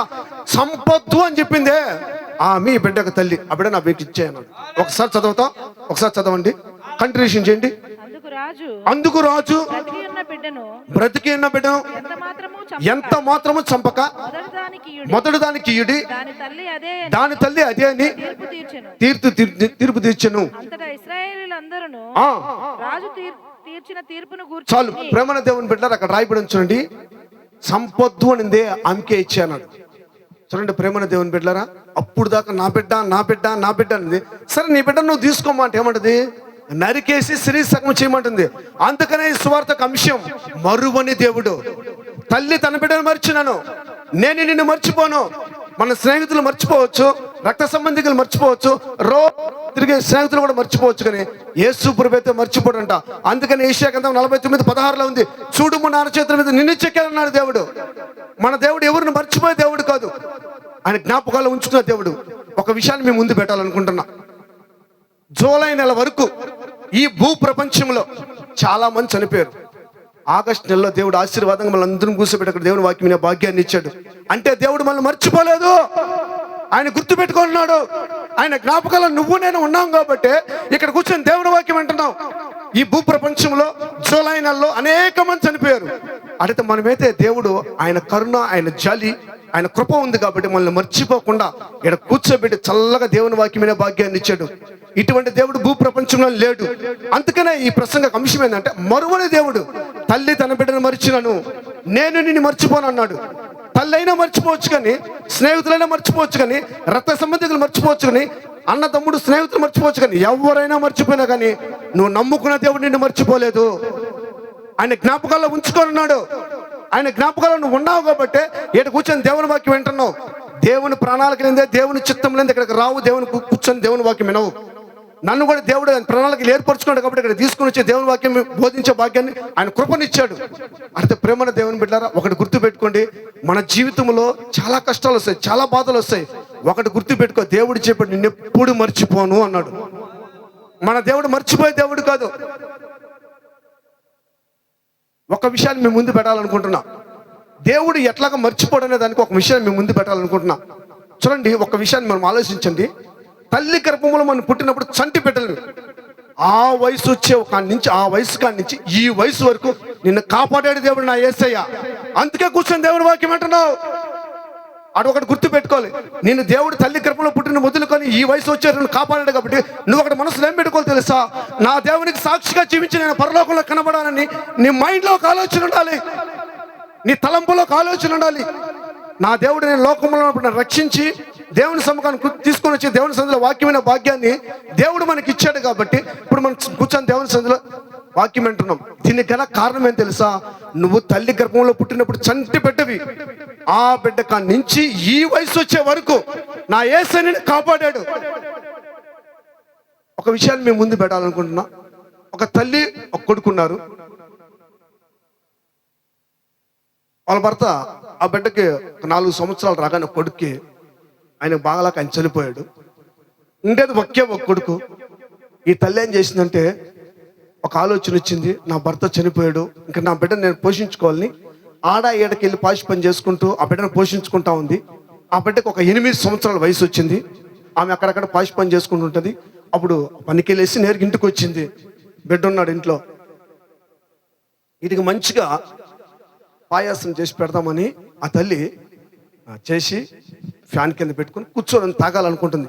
సంపత్తు అని చెప్పిందే మీ బిడ్డకు తల్లి. ఆ బిడ్డ నా బిడ్డకి ఇచ్చేయన్నాడు. ఒకసారి చదవండి, కంటిన్యూషన్ చేయండి. అందుకు రాజు బ్రతికి ఉన్న బిడ్డను ఎంత మాత్రము చంపక మొదటి దానికి ఇయుడి, దాని తల్లి అదే అని తీర్పు తీర్చెను. రాజు తీర్చిన తీర్పును చాలు. ప్రేమన దేవుని బిడ్డలారా, అక్కడ రాయబడి చూడండి, సంపద్దు అనిందే ఆమెకే ఇచ్చే అన్నాడు. చూడండి ప్రేమన దేవుని బిడ్డలారా, అప్పుడు దాకా నా బిడ్డ నా బిడ్డ నా బిడ్డ అనింది. సరే నీ బిడ్డ నువ్వు తీసుకోమా అంటే ఏమంటది? నరికేసి శరీరసకం చేయమంటుంది. అందుకనే ఈ సువార్తకు అంశం మరువని దేవుడు. తల్లి తన బిడ్డను మర్చినాను, నేను నిన్ను మర్చిపోను. మన స్నేహితులు మర్చిపోవచ్చు, రక్త సంబంధికులు మర్చిపోవచ్చు, తిరిగే స్నేహితులు కూడా మర్చిపోవచ్చు, కానీ యేసు ప్రభువు అయితే మర్చిపోడంట. అందుకని యెషయా గ్రంథం 49:16 ఉంది, చూడుము నాన్న చేతుల మీద నిన్ను చెక్కానన్నాడు దేవుడు. మన దేవుడు ఎవరిని మర్చిపోయే దేవుడు కాదు, ఆయన జ్ఞాపకాలు ఉంచుకున్న దేవుడు. ఒక విషయాన్ని మేము ముందు పెట్టాలనుకుంటున్నా. జూలై నెల వరకు ఈ భూ ప్రపంచంలో చాలా మంది చనిపోయారు. ఆగస్టు నెలలో దేవుడు ఆశీర్వాదంగా మళ్ళీ అందరం కూర్చోబెట్టి అక్కడ దేవుని వాక్యం భాగ్యాన్ని ఇచ్చాడు. అంటే దేవుడు మనల్ని మర్చిపోలేదు, ఆయన గుర్తు పెట్టుకున్నాడు. ఆయన జ్ఞాపకాలు నువ్వు నేను ఉన్నాం కాబట్టి ఇక్కడ కూర్చొని దేవుని వాక్యం అంటున్నాం. ఈ భూ ప్రపంచంలో జూలై నెలలో అనేక మంది చనిపోయారు. అయితే మనమైతే దేవుడు ఆయన కరుణ, ఆయన జాలి, ఆయన కృప ఉంది కాబట్టి మనల్ని మర్చిపోకుండా ఇక్కడ కూర్చోబెట్టి చల్లగా దేవుని వాక్యమైన భాగ్యాన్ని ఇచ్చాడు. ఇటువంటి దేవుడు భూ ప్రపంచంలో లేడు. అందుకనే ఈ ప్రసంగ అంశం ఏంటంటే మరువని దేవుడు. తల్లి తన బిడ్డను మర్చినను, నేను నిన్ను మర్చిపోను అన్నాడు. తల్లి అయినా మర్చిపోవచ్చు, కానీ స్నేహితులైనా మర్చిపోవచ్చు, కానీ రక్త సంబంధికులు మర్చిపోవచ్చు, కానీ అన్న తమ్ముడు స్నేహితులు మర్చిపోవచ్చు, కానీ ఎవరైనా మర్చిపోయినా కానీ నువ్వు నమ్ముకున్న దేవుడు నిన్ను మర్చిపోలేదు. ఆయన జ్ఞాపకాల్లో ఉంచుకొని, ఆయన జ్ఞాపకాల్లో నువ్వు ఉన్నావు కాబట్టి ఇక్కడ కూర్చొని దేవుని వాక్యం వింటున్నావు. దేవుని ప్రణాళిక లేదే, దేవుని చిత్తం లేదే ఇక్కడికి రావు. దేవుని కూర్చొని దేవుని వాక్యం వినవు. నన్ను కూడా దేవుడు ప్రణాళికలు ఏర్పరచుకున్నాడు కాబట్టి ఇక్కడ తీసుకుని వచ్చే దేవుని వాక్యం బోధించే భాగ్యాన్ని ఆయన కృపనిచ్చాడు. అంటే ప్రేమన దేవుని బిడ్డారా, ఒకటి గుర్తు పెట్టుకోండి, మన జీవితంలో చాలా కష్టాలు వస్తాయి, చాలా బాధలు వస్తాయి. ఒకటి గుర్తు పెట్టుకో, దేవుడు చెప్పాడు నిన్నెప్పుడు మర్చిపోను అన్నాడు. మన దేవుడు మర్చిపోయే దేవుడు కాదు. ఒక విషయాన్ని మేము ముందు పెట్టాలనుకుంటున్నా. దేవుడు ఎట్లాగా మర్చిపోడు అనే దానికి ఒక విషయాన్ని మేము ముందు పెట్టాలనుకుంటున్నా. చూడండి, ఒక విషయాన్ని మనం ఆలోచించండి. తల్లి గర్భంలో మనం పుట్టినప్పుడు చంటి పెట్టలేము. ఆ వయసు వచ్చే ఆ వయసు కాడి నుంచి ఈ వయసు వరకు నిన్ను కాపాడాడు దేవుడు నా యేసయ్య. అందుకే కూర్చొని దేవుని వాక్యం అంటున్నావు. అటు ఒకటి గుర్తు పెట్టుకోవాలి, నేను దేవుడు తల్లి గర్భంలో పుట్టిన మొదలుకొని ఈ వయసు వచ్చే నన్ను కాపాడాడు కాబట్టి నువ్వు ఒకటి మనసులో ఏం పెట్టుకోవాలి తెలుసా? నా దేవునికి సాక్షిగా జీవించి నేను పరలోకంలో కనబడాలని నీ మైండ్లో ఒక ఆలోచన ఉండాలి, నీ తలంపులో ఒక ఆలోచన ఉండాలి. నా దేవుడు నేను లోకంలో నన్ను రక్షించి దేవుని సముఖాన్ని తీసుకొని వచ్చి దేవుని సందులో వాక్యమైన భాగ్యాన్ని దేవుడు మనకి ఇచ్చాడు కాబట్టి ఇప్పుడు మనం కూర్చొని దేవుని సందులో వాక్యం అంటున్నాం. దీనికి గల కారణం ఏం తెలుసా? నువ్వు తల్లి గర్భంలో పుట్టినప్పుడు చంటి బిడ్డవి. ఆ బిడ్డ కాడి నుంచి ఈ వయసు వచ్చే వరకు నా యేసయ్యని కాపాడాడు. ఒక విషయాన్ని మేము ముందు పెట్టాలనుకుంటున్నా. ఒక తల్లి ఒక కొడుకున్నారు. వాళ్ళ భర్త ఆ బిడ్డకి 4 సంవత్సరాలు రాగానే కొడుక్కి ఆయన బాగాలేక ఆయన చనిపోయాడు. ఉండేది ఒకే ఒక కొడుకు. ఈ తల్లి ఏం చేసిందంటే ఒక ఆలోచన వచ్చింది, నా భర్త చనిపోయాడు, ఇంకా నా బిడ్డను నేను పోషించుకోవాలని ఆడ ఏడకి వెళ్ళి పాసి పని చేసుకుంటూ ఆ బిడ్డను పోషించుకుంటా ఉంది. ఆ బిడ్డకు ఒక 8 సంవత్సరాల వయసు వచ్చింది. ఆమె అక్కడక్కడ పాసి పని చేసుకుంటూ ఉంటుంది. అప్పుడు పనికి వెళ్ళేసి నేరుగా ఇంటికి వచ్చింది. బిడ్డ ఉన్నాడు ఇంట్లో. వీటికి మంచిగా పాయాసం చేసి పెడదామని ఆ తల్లి చేసి ఫ్యాన్ కింద పెట్టుకుని కూర్చొని తాగాలనుకుంటుంది.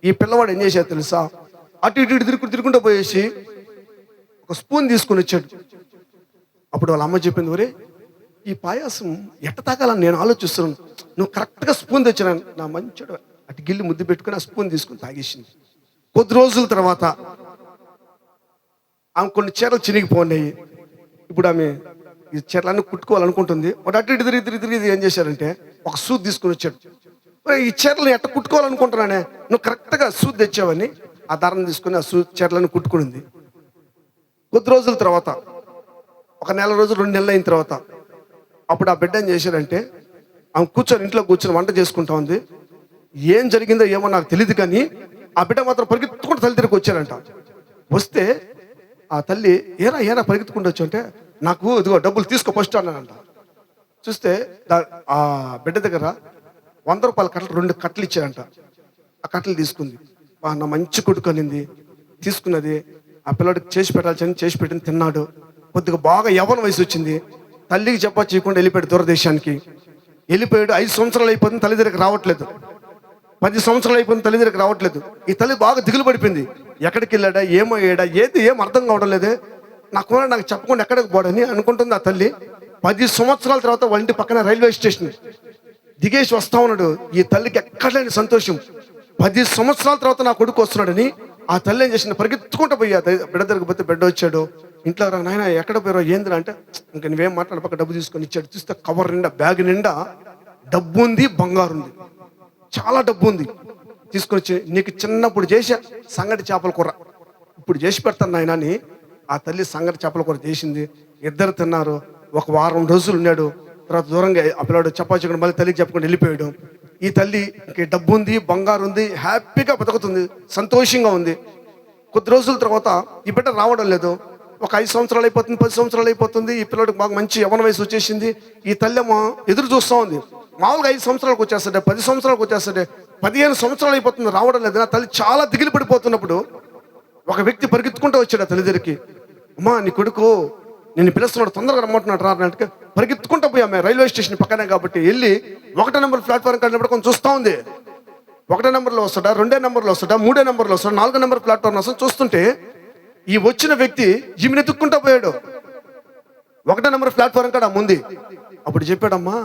ఈ పిల్లవాడు ఏం చేశాడు తెలుసా? అటు ఇటు తిరుగుకుంటూ పోయేసి ఒక స్పూన్ తీసుకుని వచ్చాడు. అప్పుడు వాళ్ళ అమ్మ చెప్పింది, ఒరే ఈ పాయాసం ఎట్ట తాగాలని నేను ఆలోచిస్తున్నాను, నువ్వు కరెక్ట్గా స్పూన్ తెచ్చాను. నా మంచిడు అటు గిల్లి ముద్దు పెట్టుకుని ఆ స్పూన్ తీసుకుని తాగేసింది. కొద్ది రోజుల తర్వాత ఆమె కొన్ని చీరలు చినిగిపోయినాయి. ఇప్పుడు ఆమె ఈ చీరలన్నీ కుట్టుకోవాలనుకుంటుంది. వాడు అటు ఇటు తిరిగి ఏం చేశారంటే ఒక సూద్ తీసుకుని వచ్చాడు. ఈ చీరలు ఎట్ట కుట్టుకోవాలనుకుంటున్నానే, నువ్వు కరెక్ట్గా సూద్ తెచ్చావని ఆ దారం తీసుకుని ఆ చీరలను కుట్టుకునింది. కొద్ది రోజుల తర్వాత ఒక 1 నెల రోజులు 2 నెలలు అయిన తర్వాత అప్పుడు ఆ బిడ్డ ఏం చేశారంటే ఆమె ఇంట్లో కూర్చొని వంట చేసుకుంటా ఉంది. ఏం జరిగిందో ఏమో నాకు తెలియదు, కానీ ఆ బిడ్డ మాత్రం పరిగెత్తుకుంటూ తల్లి దగ్గరికి వచ్చారంట. వస్తే ఆ తల్లి ఏరా పరిగెత్తుకుంటూ వచ్చి అంటే, నాకు ఇదిగో డబ్బులు తీసుకో ఫస్ట్ అన్నానంట. చూస్తే ఆ బిడ్డ దగ్గర 100 రూపాయల కట్టలు 2 కట్టలు ఇచ్చారంట. ఆ కట్టలు తీసుకుంది. నా మంచి కొడుకు అనింది, తీసుకున్నది. ఆ ఆ పిల్లడికి చేసి పెట్టాల్సింది చేసి పెట్టింది తిన్నాడు. కొద్దిగా బాగా యవ్వన వయసు వచ్చింది. తల్లికి చేయకుండా వెళ్ళిపోయాడు దూరదేశానికి. వెళ్ళిపోయాడు. 5 సంవత్సరాలు అయిపోతుంది, తల్లి దగ్గరికి రావట్లేదు. 10 సంవత్సరాలు అయిపోయింది, తల్లి దగ్గరికి రావట్లేదు. ఈ తల్లి బాగా దిగులు పడిపోయింది. ఎక్కడికి వెళ్ళాడా, ఏమయ్యాడా, ఏం అర్థం కావడం లేదే, నాకు చెప్పకుండా ఎక్కడికి పోడని అనుకుంటుంది ఆ తల్లి. 10 సంవత్సరాల తర్వాత వాళ్ళ ఇంటి పక్కన రైల్వే స్టేషన్ దిగేసి వస్తా ఉన్నాడు. ఈ తల్లికి ఎక్కడ లేని సంతోషం. 10 సంవత్సరాల తర్వాత నా కొడుకు వస్తున్నాడని ఆ తల్లి ఏం చేసింది, పరిగెత్తుకుంటూ పోయి ఆ బిడ్డ దగ్గరికి పోతే బిడ్డ వచ్చాడు. ఇంట్లో నాయన ఎక్కడ పోయారో ఏందిరా అంటే, ఇంకా నువ్వేం మాట్లాడ పక్క డబ్బు తీసుకొని ఇచ్చాడు. చూస్తే కవర్ నిండా, బ్యాగ్ నిండా డబ్బు ఉంది, బంగారు ఉంది, చాలా డబ్బు ఉంది. తీసుకొని వచ్చి, నీకు చిన్నప్పుడు చేసా సంగటి చేపల కూర ఇప్పుడు చేసి పెడతాను నాయన అని ఆ తల్లి సంగటి చేపల కూర చేసింది. ఇద్దరు తిన్నారు. ఒక వారం రోజులు ఉన్నాడు. తర్వాత దూరంగా ఆ పిల్లాడు చపాచకుండా మళ్ళీ తల్లికి చెప్పకుండా వెళ్ళిపోయాడు. ఈ తల్లి ఇంక డబ్బు ఉంది, బంగారు ఉంది, హ్యాపీగా బతుకుతుంది, సంతోషంగా ఉంది. కొద్ది రోజుల తర్వాత ఈ బిడ్డ రావడం లేదు. ఒక 5 సంవత్సరాలు అయిపోతుంది, 10 సంవత్సరాలు అయిపోతుంది. ఈ పిల్లడికి బాగా మంచి యవ్వన వయసు వచ్చేసింది. ఈ తల్లి ఏమో ఎదురు చూస్తూ ఉంది. మామూలుగా 5 సంవత్సరాలకు వచ్చేస్తాడే, 10 సంవత్సరాలకు వచ్చేస్తాడే, 15 సంవత్సరాలు అయిపోతుంది, రావడం లేదు. నా తల్లి చాలా దిగులు పడిపోతున్నప్పుడు ఒక వ్యక్తి పరిగెత్తుకుంటూ వచ్చాడు ఆ తల్లి దగ్గరికి. అమ్మా, నీ కొడుకు నేను పిలుస్తున్నాడు, తొందరగా రమ్మంటున్నాడు రా అన్నట్టుగా పరిగెత్తుకుంటూ పోయి ఆమె రైల్వే స్టేషన్ పక్కనే కాబట్టి వెళ్ళి 1 నెంబర్ ప్లాట్ఫారం కలిగినప్పుడు కొంచెం చూస్తూ ఉంది. 1 నెంబర్లో వస్తాడా, 2 నెంబర్లో వస్తాడా, 3 నెంబర్లో వస్తాడా, 4 నెంబర్ ప్లాట్ఫారం వస్తాడు. చూస్తుంటే ఈ వచ్చిన వ్యక్తి ఈమెను ఎత్తుక్కుంటూ పోయాడు. 1 నెంబర్ ప్లాట్ఫారం కాడ ముందు. అప్పుడు చెప్పాడమ్మా,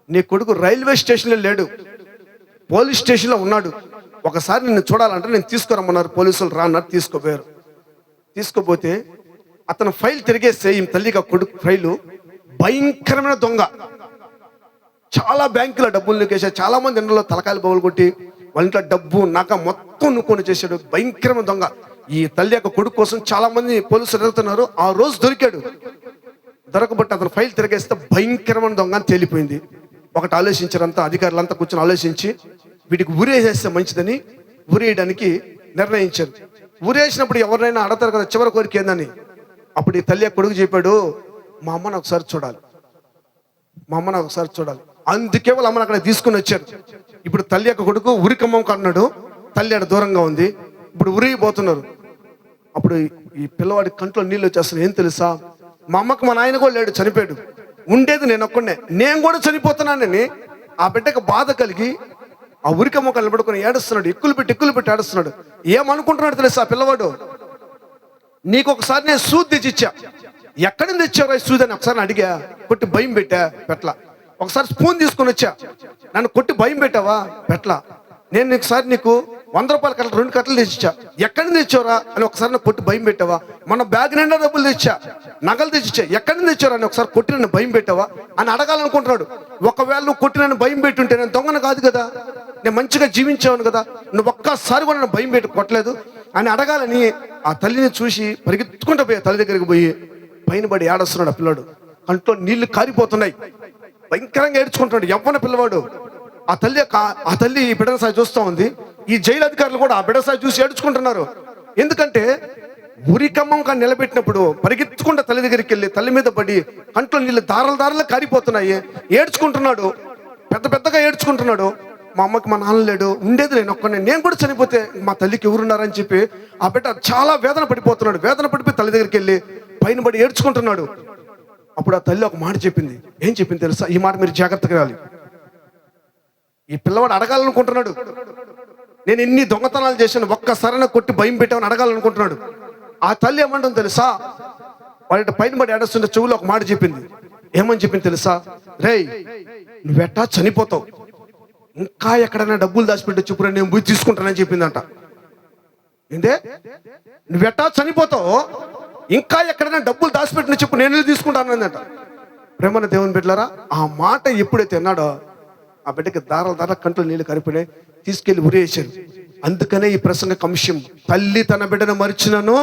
నీ కొడుకు రైల్వే స్టేషన్లో లేడు, పోలీస్ స్టేషన్లో ఉన్నాడు. ఒకసారి నిన్ను చూడాలంటే నేను తీసుకురమ్మన్నారు పోలీసులు, రా అన్నారు. తీసుకోపోయారు. తీసుకోపోతే అతను ఫైల్ తిరిగేస్తే ఈ తల్లిగా కొడుకు ఫైలు భయంకరమైన దొంగ. చాలా బ్యాంకులో డబ్బులు నూకేసాడు. చాలా మంది ఇంట్లో తలకాయలు బౌలు కొట్టి వాళ్ళ ఇంట్లో డబ్బు నగ మొత్తం నూకొని చేశాడు. భయంకరమైన దొంగ. ఈ తల్లి యొక్క కొడుకు కోసం చాలా మంది పోలీసులు ఎదుగుతున్నారు. ఆ రోజు దొరికాడు. దొరకబట్టి అతను ఫైల్ తిరిగేస్తే భయంకరమైన దొంగ అని తేలిపోయింది. ఒకటి ఆలోచించారంతా, అధికారులంతా కూర్చొని ఆలోచించి వీటికి ఉరేసేస్తే మంచిదని ఉరేయడానికి నిర్ణయించారు. ఉరేసినప్పుడు ఎవరినైనా అడతారు కదా చివరి కోరిక ఏందని. అప్పుడు ఈ తల్లి కొడుకు చెప్పాడు, మా అమ్మని ఒకసారి చూడాలి, మా అమ్మని ఒకసారి చూడాలి. అందుకే వాళ్ళ అమ్మని అక్కడ తీసుకుని వచ్చారు. ఇప్పుడు తల్లి యొక్క కొడుకు ఉరికమ్మం కన్నాడు. తల్లి అక్కడ దూరంగా ఉంది. ఇప్పుడు ఉరిగిపోతున్నారు. అప్పుడు ఈ పిల్లవాడి కంట్లో నీళ్ళు వచ్చేస్తున్నాయి. ఏం తెలుసా, మా అమ్మకు మా నాయన కూడా లేడు, చనిపోయాడు. ఉండేది నేను ఒక్కడే, నేను కూడా చనిపోతున్నానని ఆ బిడ్డకు బాధ కలిగి ఆ ఉరికమ్మ నిలబడుకొని ఏడుస్తున్నాడు. ఎక్కులు పెట్టి ఏడుస్తున్నాడు. ఏమనుకుంటున్నాడు తెలుసా ఆ పిల్లవాడు, నీకు ఒకసారి నేను సూది తెచ్చిచ్చా, ఎక్కడి నుంచి తెచ్చావు సూది అని ఒకసారి అడిగా, కొట్టి భయం పెట్టలా. ఒకసారి స్పూన్ తీసుకొని వచ్చా, నన్ను కొట్టి భయం పెట్టావా, పెట్టలా. నేను ఒకసారి నీకు 100 రూపాయల కట్టలు 2 కట్టలు తెచ్చిచ్చా, ఎక్కడి నుంచి తెచ్చావురా అని ఒకసారి నాకు కొట్టి భయం పెట్టావా. మన బ్యాగ్ నిండా డబ్బులు తెచ్చా, నగలు తెచ్చిచ్చా, ఎక్కడి నుంచి తెచ్చారా అని ఒకసారి కొట్టి నన్ను భయం పెట్టావా అని అడగాలనుకుంటున్నాడు. ఒకవేళ నువ్వు కొట్టి నన్ను భయం పెట్టుంటే నేను దొంగను కాదు కదా, నేను మంచిగా జీవించాను కదా, నువ్వు ఒక్కసారి కూడా నన్ను భయం పెట్టి కొట్టలేదు అని అడగాలని ఆ తల్లిని చూసి పరిగెత్తుకుంటూ పోయి తల్లి దగ్గరికి పోయి పైన పడి ఏడుస్తున్నాడు. ఆ పిల్లాడు కంట్లో నీళ్లు కారిపోతున్నాయి, భయంకరంగా ఏడ్చుకుంటున్నాడు. యవ్వన పిల్లవాడు. ఆ తల్లి ఈ బిడ్డ సాయి చూస్తూ ఉంది. ఈ జైలు అధికారులు కూడా ఆ బిడ్డ సాయి చూసి ఏడ్చుకుంటున్నారు. ఎందుకంటే ఉరికమ్మం నిలబెట్టినప్పుడు పరిగెత్తుకుంటూ తల్లి దగ్గరికి వెళ్ళి తల్లి మీద పడి కంట్లో నీళ్ళు దారాలు కారిపోతున్నాయి. ఏడ్చుకుంటున్నాడు, పెద్దగా ఏడ్చుకుంటున్నాడు. మా అమ్మకి మా నాన్న లేడు, ఉండేది నేను ఒక్కనే, నేను కూడా చనిపోతే మా తల్లికి ఎవరున్నారని చెప్పి ఆ బిడ్డ చాలా వేదన పడిపోతున్నాడు. వేదన పడిపోయి తల్లి దగ్గరికి వెళ్ళి పైన పడి ఏడ్చుకుంటున్నాడు. అప్పుడు ఆ తల్లి ఒక మాట చెప్పింది. ఏం చెప్పింది తెలుసా, ఈ మాట మీరు జాగ్రత్తగా రాలి. ఈ పిల్లవాడు అడగాలనుకుంటున్నాడు, నేను ఎన్ని దొంగతనాలు చేశాను, ఒక్కసారైనా కొట్టి భయం పెట్టామని అడగాలనుకుంటున్నాడు. ఆ తల్లి ఏమంటుంది తెలుసా, వాళ్ళ పైన పడి ఏడుస్తుంటే చెవులో ఒక మాట చెప్పింది. ఏమని చెప్పింది తెలుసా, రేయ్ నువ్వెట్టా చనిపోతావు, ఇంకా ఎక్కడైనా డబ్బులు దాచిపెట్టి చెప్పురా, నేను పోయి తీసుకుంటానని చెప్పిందంట. ఏంటే, నువ్వెట్టా చనిపోతావు, ఇంకా ఎక్కడైనా డబ్బులు దాచిపెట్టిన చెప్పు, నేను తీసుకుంటానంట. ప్రేమన్న దేవుని బిడ్డలారా, ఆ మాట ఎప్పుడైతే అన్నాడో ఆ బిడ్డకి దారాల కంట్లో నీళ్ళు కరిపినాయి. తీసుకెళ్లి ఉరేసారు. అందుకనే ఈ ప్రసంగ అంశం, తల్లి తన బిడ్డను మరిచినను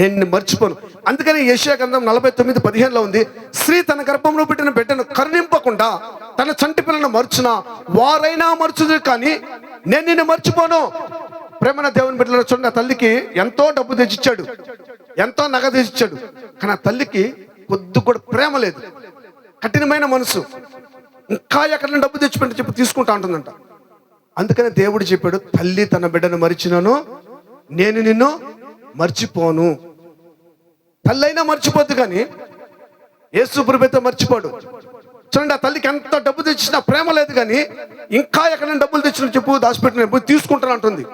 నేను మర్చిపోను. అందుకని యెషయా గ్రంథం 49:15 ఉంది, స్త్రీ తన గర్భంలో పెట్టిన బిడ్డను కరుణింపకుండా తన చంటి పిల్లను మర్చిన వారైనా మర్చుదు, కానీ నేను నిన్ను మర్చిపోను. ప్రేమన దేవుని బిడ్డలు చూడండి, ఆ తల్లికి ఎంతో డబ్బు తెచ్చిచ్చాడు, ఎంతో నగ తెచ్చిచ్చాడు, కానీ ఆ తల్లికి కొద్ది కూడా ప్రేమ లేదు, కఠినమైన మనసు. ఇంకా ఎక్కడ డబ్బు తెచ్చిపెట్టి చెప్పి తీసుకుంటా ఉంటుందంట. అందుకని దేవుడు చెప్పాడు, తల్లి తన బిడ్డను మరిచినను నేను నిన్ను మర్చిపోను. తల్లైనా మర్చిపోద్దు కానీ యేసు ప్రభుతో మర్చిపోడు. చూడండి, ఆ తల్లికి ఎంత డబ్బు తెచ్చినా ప్రేమ లేదు కానీ ఇంకా ఎక్కడైనా డబ్బులు తెచ్చిన చెప్పు దాచిపెట్టిన ఎప్పుడు తీసుకుంటాను అంటుంది.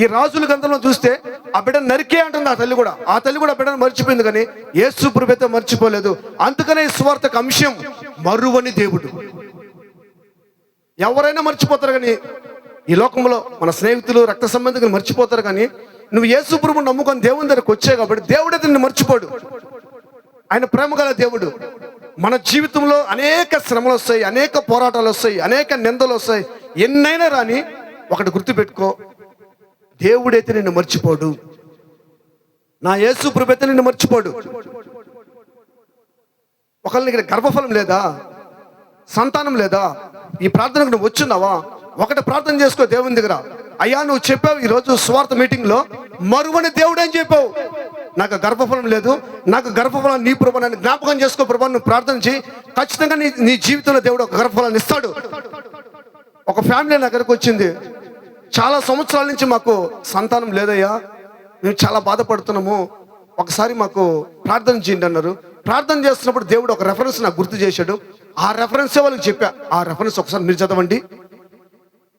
ఈ రాజుల గ్రంథంలో చూస్తే ఆ బిడ్డ నరికే అంటుంది ఆ తల్లి కూడా. ఆ తల్లి కూడా బిడ్డను మర్చిపోయింది కానీ యేసు ప్రభుతో మర్చిపోలేదు. అందుకనే ఈ సువార్తకు అంశం మరువని దేవుడు. ఎవరైనా మర్చిపోతారు కానీ ఈ లోకంలో మన స్నేహితులు, రక్త సంబంధికులు మర్చిపోతారు కానీ నువ్వు యేసు ప్రభువుని నమ్ముకొని దేవుని దగ్గరకు వచ్చావు కాబట్టి దేవుడే నిన్ను మర్చిపోడు. ఆయన ప్రేమ గల దేవుడు. మన జీవితంలో అనేక శ్రమలు వస్తాయి, అనేక పోరాటాలు వస్తాయి, అనేక నిందలు వస్తాయి. ఎన్నైనా రాని ఒకటి గుర్తుపెట్టుకో, దేవుడైతే నిన్ను మర్చిపోడు. నా యేసు ప్రభు అయితే నిన్ను మర్చిపోడు. ఒకళ్ళని ఇక్కడ గర్భఫలం లేదా, సంతానం లేదా, ఈ ప్రార్థనకు నువ్వు వచ్చున్నావా? ఒకటి ప్రార్థన చేసుకో దేవుని దగ్గర. అయ్యా, నువ్వు చెప్పావు ఈరోజు స్వార్థ మీటింగ్లో మరువని దేవుడు అని చెప్పావు. నాకు గర్భఫలం లేదు, నాకు గర్భఫలం నీ ప్రభు నన్ను జ్ఞాపకం చేసుకో ప్రభు. నువ్వు ప్రార్థన చేయి, ఖచ్చితంగా నీ జీవితంలో దేవుడు ఒక గర్భఫలాన్ని ఇస్తాడు. ఒక ఫ్యామిలీ నా దగ్గరకు వచ్చింది. చాలా సంవత్సరాల నుంచి మాకు సంతానం లేదయ్యా, మేము చాలా బాధపడుతున్నాము, ఒకసారి మాకు ప్రార్థన చేయండి అన్నారు. ప్రార్థన చేస్తున్నప్పుడు దేవుడు ఒక రెఫరెన్స్ నాకు గుర్తు చేశాడు. ఆ రెఫరెన్సే వాళ్ళకి చెప్పా. ఆ రెఫరెన్స్ ఒకసారి మీరు చదవండి.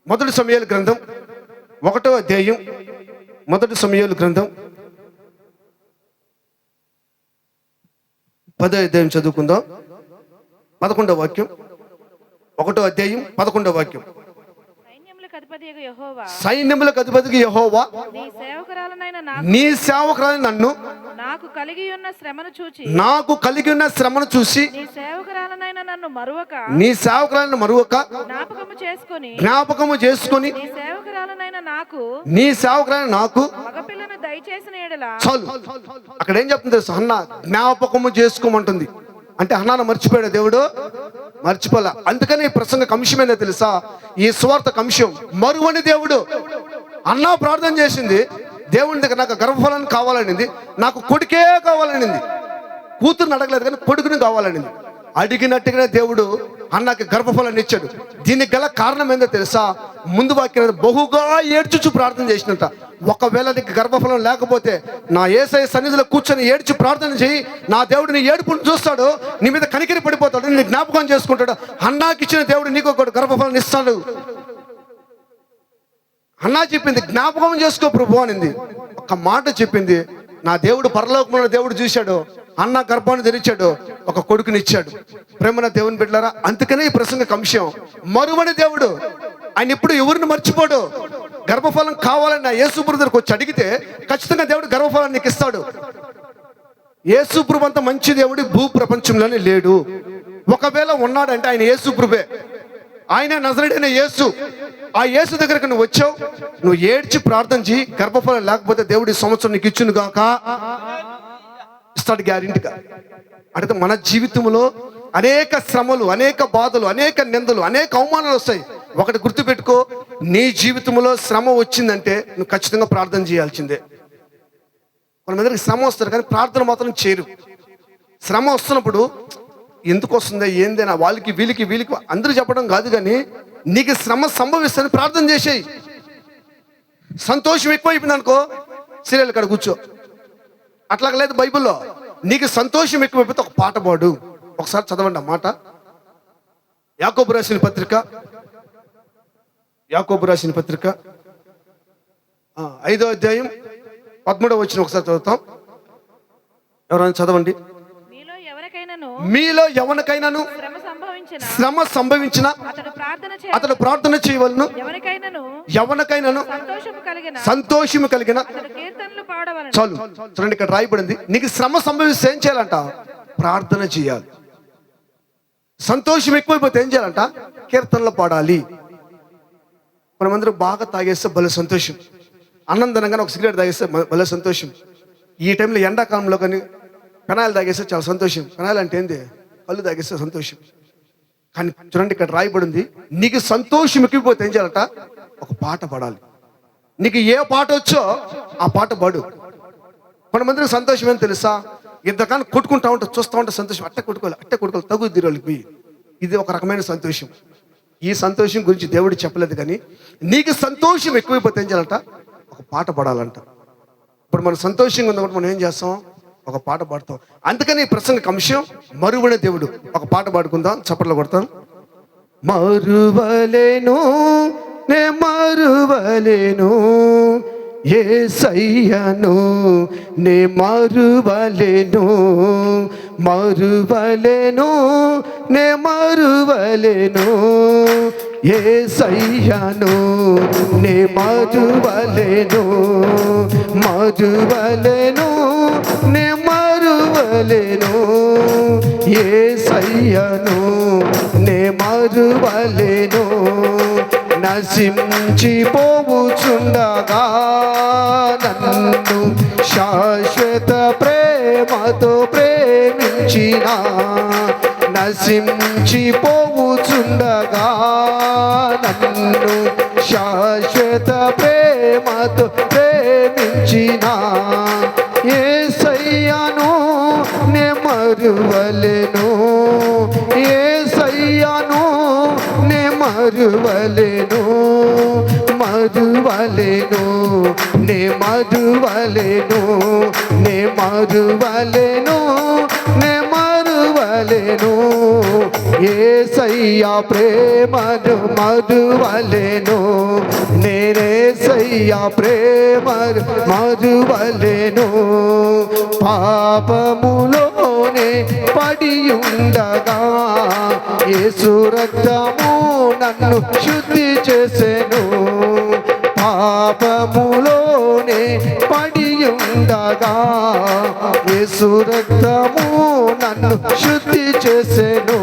మొదటి సమూయేలు గ్రంథం 1వ అధ్యాయం. మొదటి సమూయేలు గ్రంథం 10వ అధ్యాయం చదువుకుందాం. 11వ వాక్యం. 1వ అధ్యాయం 11వ వాక్యం. సైన్యములకు అధిపతికి యెహోవా నీ సేవకురాలైన నన్ను నాకు కలిగి ఉన్న శ్రమను చూసి నీ సేవకురాలనైన నన్ను మరువక జ్ఞాపకము చేసుకొని నీ సేవకురాలైన నాకు మగపిల్లను దయచేసిన యెడల. చాలు. అక్కడ ఏం చెప్తుంది తెలుసు? అన్న జ్ఞాపకము చేసుకోమంటుంది. అంటే అన్నాను మర్చిపోయాడు దేవుడు? మర్చిపోలే. అందుకని ఈ ప్రసంగ అంశమేనా తెలుసా? ఈ సువార్త అంశం మరువని దేవుడు. అన్నా ప్రార్థన చేసింది దేవుని దగ్గర, నాకు గర్భఫలాన్ని కావాలనింది, నాకు కొడుకే కావాలనింది. కూతురుని అడగలేదు కానీ కొడుకుని కావాలనింది. అడిగినట్టుగానే దేవుడు అన్నకి గర్భఫలాన్ని ఇచ్చాడు. దీనికి గల కారణం ఏందో తెలుసా? ముందు వాక్యం బహుగా ఏడ్చుచు ప్రార్థన చేసినట్ట. ఒకవేళ నీకు గర్భఫలం లేకపోతే నా యేసయ్య సన్నిధిలో కూర్చొని ఏడ్చి ప్రార్థన చేయి. నా దేవుడు నీ ఏడుపుని చూస్తాడు, నీ మీద కనికిరి పడిపోతాడు, నీ జ్ఞాపకం చేసుకుంటాడు. అన్నాకి ఇచ్చిన దేవుడు నీకు ఒక గర్భఫలాన్ని ఇస్తాడు. అన్నా చెప్పింది జ్ఞాపకం చేసుకో ప్రభు అనింది. ఒక మాట చెప్పింది. నా దేవుడు పరలోకమున్న దేవుడు చూశాడు, అన్న గర్భాన్ని ధరించాడు, ఒక కొడుకుని ఇచ్చాడు. ప్రేమన దేవుని బిడ్డలారా, అందుకనే ఈ ప్రసంగ అంశం మరువని దేవుడు. ఆయన ఇప్పుడు ఎవరిని మర్చిపోడు. గర్భఫలం కావాలని నా యేసు ప్రభు దగ్గరకు వచ్చి అడిగితే ఖచ్చితంగా దేవుడు గర్భఫలాన్ని నీకు ఇస్తాడు. యేసు ప్రభు అంత మంచి దేవుడు భూ ప్రపంచంలోనే లేడు. ఒకవేళ ఉన్నాడంటే ఆయన యేసు ప్రభే. ఆయన నజరేయుడైన యేసు. ఆ యేసు దగ్గరకు నువ్వు వచ్చావు, నువ్వు ఏడ్చి ప్రార్థన చేయి. గర్భఫలం లేకపోతే దేవుడి సంవత్సరం నీకు ఇచ్చును గాక ఇస్తాడు గ్యారెంటీగా. అంటే మన జీవితంలో అనేక శ్రమలు, అనేక బాధలు, అనేక నిందలు, అనేక అవమానాలు వస్తాయి. ఒకటి గుర్తుపెట్టుకో, నీ జీవితంలో శ్రమ వచ్చిందంటే నువ్వు ఖచ్చితంగా ప్రార్థన చేయాల్సిందే. కొంతమందికి శ్రమ వస్తారు కానీ ప్రార్థన మాత్రం చేయరు. శ్రమ వస్తున్నప్పుడు ఎందుకు వస్తుందా ఏందేనా వాళ్ళకి వీళ్ళకి అందరూ చెప్పడం కాదు, కానీ నీకు శ్రమ సంభవిస్తుంది ప్రార్థన చేసేయి. సంతోషం ఎక్కువైపోయింది అనుకో, సీరియల్ కాడ కూర్చో. అట్లా లేదు బైబిల్లో. నీకు సంతోషం ఎక్కువైపోతే ఒక పాట పాడు. ఒకసారి చదవండి ఆ మాట. యాకోబు రాసిన పత్రిక 5వ అధ్యాయం 13వ వచనం ఒకసారి చదువుతాం. ఎవరైనా చదవండి. మీలో ఎవరికైనాను శ్రమ సంభవించిన అతడు ప్రార్థన చేయవలను, ఎవరికైనాను సంతోషము కలిగిన. చాలు. చూడండి, ఇక్కడ రాయబడింది. నీకు శ్రమ సంభవిస్తే ఏం చేయాలంట? ప్రార్థన చేయాలి. సంతోషం ఎక్కువైపోతే ఏం చేయాలంట? కీర్తనలు పాడాలి. మనమందరం బాగా తాగేస్తే భలే సంతోషం. అన్నం తినగానే ఒక సిగరెట్ తాగేస్తే భలే సంతోషం. ఈ టైంలో ఎండాకాలంలో కానీ పెనాయిల్ తాగేస్తే చాలా సంతోషం. పెనాయిల్ అంటే ఏంది? కళ్ళు తాగేస్తే సంతోషం. కానీ చూడండి, ఇక్కడ రాయబడింది, నీకు సంతోషం ఎక్కువైపోతే ఏం చేయాలంట? ఒక పాట పాడాలి. నీకు ఏ పాట వచ్చో ఆ పాట పాడు. కొంతమందికి సంతోషం ఏం తెలుసా? ఇంతకాలం కొట్టుకుంటా ఉంటా, చూస్తూ ఉంటా సంతోషం. అట్టే కొట్టుకోవాలి తగు తీరోళ్ళకి పోయి. ఇది ఒక రకమైన సంతోషం. ఈ సంతోషం గురించి దేవుడు చెప్పలేదు, కానీ నీకు సంతోషం ఎక్కువైపోతే ఏం చేయాలంట? ఒక పాట పాడాలంట. ఇప్పుడు మనం సంతోషంగా ఉన్నప్పుడు మనం ఏం చేస్తాం? ఒక పాట పాడతాం. అందుకని ఈ ప్రసంగ అంశం మరువని దేవుడు. ఒక పాట పాడుకుందాం, చప్పట్లు కొడతాం. మరువలేను నే మరువలేను యేసయ్యను నే మరువలేను, మరువలేను నే మరువలేను యేసయ్యను నే మరువలేను, మరువలేను నే మరువలేను యేసయ్యను నే మరువలేను. నశించిపోవుచుండగా నన్ను శాశ్వత ప్రేమతో ప్రేమించిన, నశించిపోవుచుండగా నన్ను శాశ్వత ప్రేమతో ప్రేమించిన యేసయ్యను నే మరువలేను, యేసయ్యను నే మరువలేను, మరువలేను నే మరువలేను, నే మరువలేను నే మరువలేను యేసయ్య ప్రేమను మరువలేను, నేనేసయ్య ప్రేమను మరువలేను. పాపములోనే పడి ఉండగా యేసు రక్తము నన్ను శుద్ధి చేసెను, పాపములోనే పడి ఉండగా యేసు రక్తము నన్ను శుద్ధి చేసెను.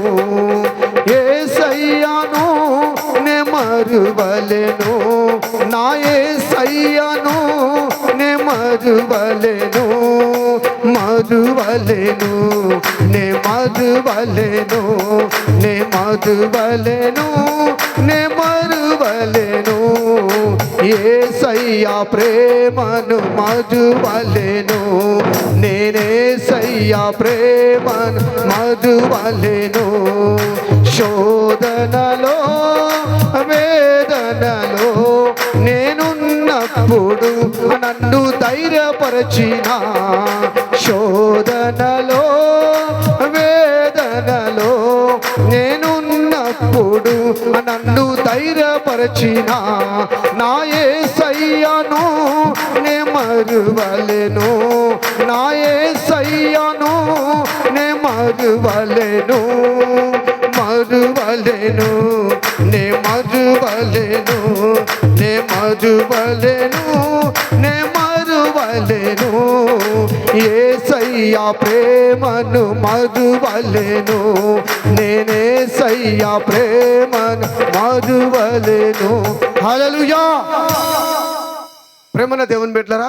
యేసయ్యను నే మరువలేను, నా యేసయ్యను నే మరువలేను, మరువలేను నే మరువలేను, నే మరువలేను నే మరువలేను యేసయ్య ప్రేమను మరువలేను, నేనేసయ్య ప్రేమను మరువలేను. శోధనలో వేదనలో నేనున్నప్పుడు నన్ను ధైర్యపరచిన, శోధనలో వేదనలో నేనున్నప్పుడు నన్ను ధైర్యపరచిన నా యేసయ్యను నే మరువలేను, నా యేసయ్యను నే మరువలేను, మరువలేను నే మరువలేను, నే మరువలేను నే మరువలేను యేసయ్య ప్రేమను మరువలేను, నేనేసయ్య ప్రేమను మరువలేను. హల్లెలూయా. ప్రేమన దేవుని బిడ్డలారా,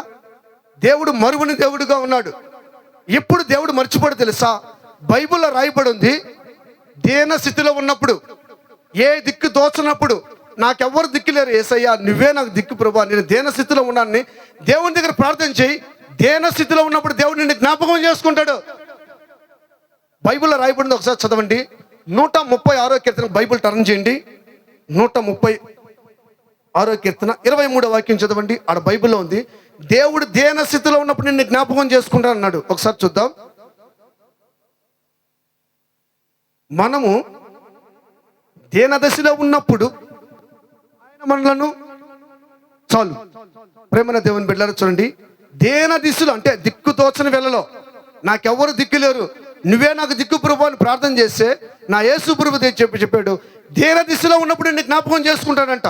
దేవుడు మరువని దేవుడుగా ఉన్నాడు. ఎప్పుడు దేవుడు మర్చిపోడు తెలుసా? బైబిల్లో రాయబడి ఉంది, దీన స్థితిలో ఉన్నప్పుడు, ఏ దిక్కు దోచనప్పుడు, నాకెవ్వరు దిక్కు లేరు యేసయ్యా నువ్వే నాకు దిక్కు ప్రభువా, నేను దీన స్థితిలో ఉన్నానని దేవుని దగ్గర ప్రార్థన చేయి. దీన స్థితిలో ఉన్నప్పుడు దేవుడు నిన్ను జ్ఞాపకం చేసుకుంటాడు. బైబిల్లో రాయబడింది, ఒకసారి చదవండి. 136వ కీర్తన బైబిల్ టర్న్ చేయండి. 136వ కీర్తన 23వ వాక్యం చదవండి. ఆడ బైబిల్లో ఉంది, దేవుడు దీన స్థితిలో ఉన్నప్పుడు నిన్ను జ్ఞాపకం చేసుకుంటాడు అన్నాడు. ఒకసారి చూద్దాం. మనము దీన దశలో ఉన్నప్పుడు ఆయన మనలను చాలు. ప్రేమన దేవుని బిడ్డలారా చూడండి, దీన దిశలో అంటే దిక్కు తోచని వేళలో, నాకెవ్వరు దిక్కు లేరు నువ్వే నాకు దిక్కు ప్రభు అని ప్రార్థన చేస్తే నా యేసు ప్రభు చెప్పాడు, దీన దిశలో ఉన్నప్పుడు నిన్ను జ్ఞాపకం చేసుకుంటాడంట.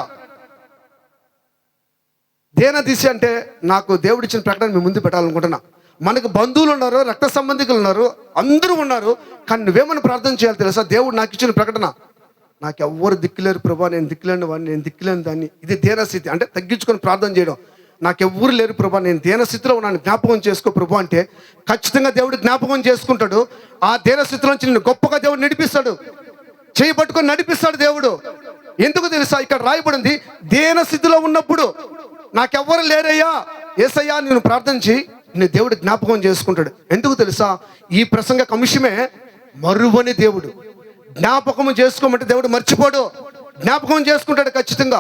దీన దిశ అంటే నాకు దేవుడిచ్చిన ప్రకటన మీ ముందు పెట్టాలనుకుంటున్నా. మనకు బంధువులు ఉన్నారు, రక్త సంబంధికులు ఉన్నారు, అందరూ ఉన్నారు. కానీ నువ్వేమని ప్రార్థన చేయాలి తెలుసా? దేవుడు నాకు ఇచ్చిన ప్రకటన, నాకు ఎవ్వరు దిక్కులేరు ప్రభా, నేను దిక్కులేని వాడిని, నేను దిక్కులేని దాన్ని. ఇది దీనస్థితి అంటే తగ్గించుకొని ప్రార్థన చేయడం. నాకెవ్వరు లేరు ప్రభా, నేను దీనస్థితిలో ఉన్నాను, జ్ఞాపకం చేసుకో ప్రభు అంటే ఖచ్చితంగా దేవుడు జ్ఞాపకం చేసుకుంటాడు. ఆ దీనస్థితిలోంచి నిన్ను గొప్పగా దేవుడు నడిపిస్తాడు, చేయి పట్టుకొని నడిపిస్తాడు దేవుడు. ఎందుకు తెలుసా? ఇక్కడ రాయబడింది, దీనస్థితిలో ఉన్నప్పుడు నాకెవ్వరు లేరయ్యా యేసయ్యా నేను ప్రార్థన చేయి, నీ దేవుడు జ్ఞాపకం చేసుకుంటాడు. ఎందుకు తెలుసా? ఈ ప్రసంగ అంశమే మరువని దేవుడు. జ్ఞాపకం చేసుకోమంటే దేవుడు మర్చిపోడు, జ్ఞాపకం చేసుకుంటాడు ఖచ్చితంగా.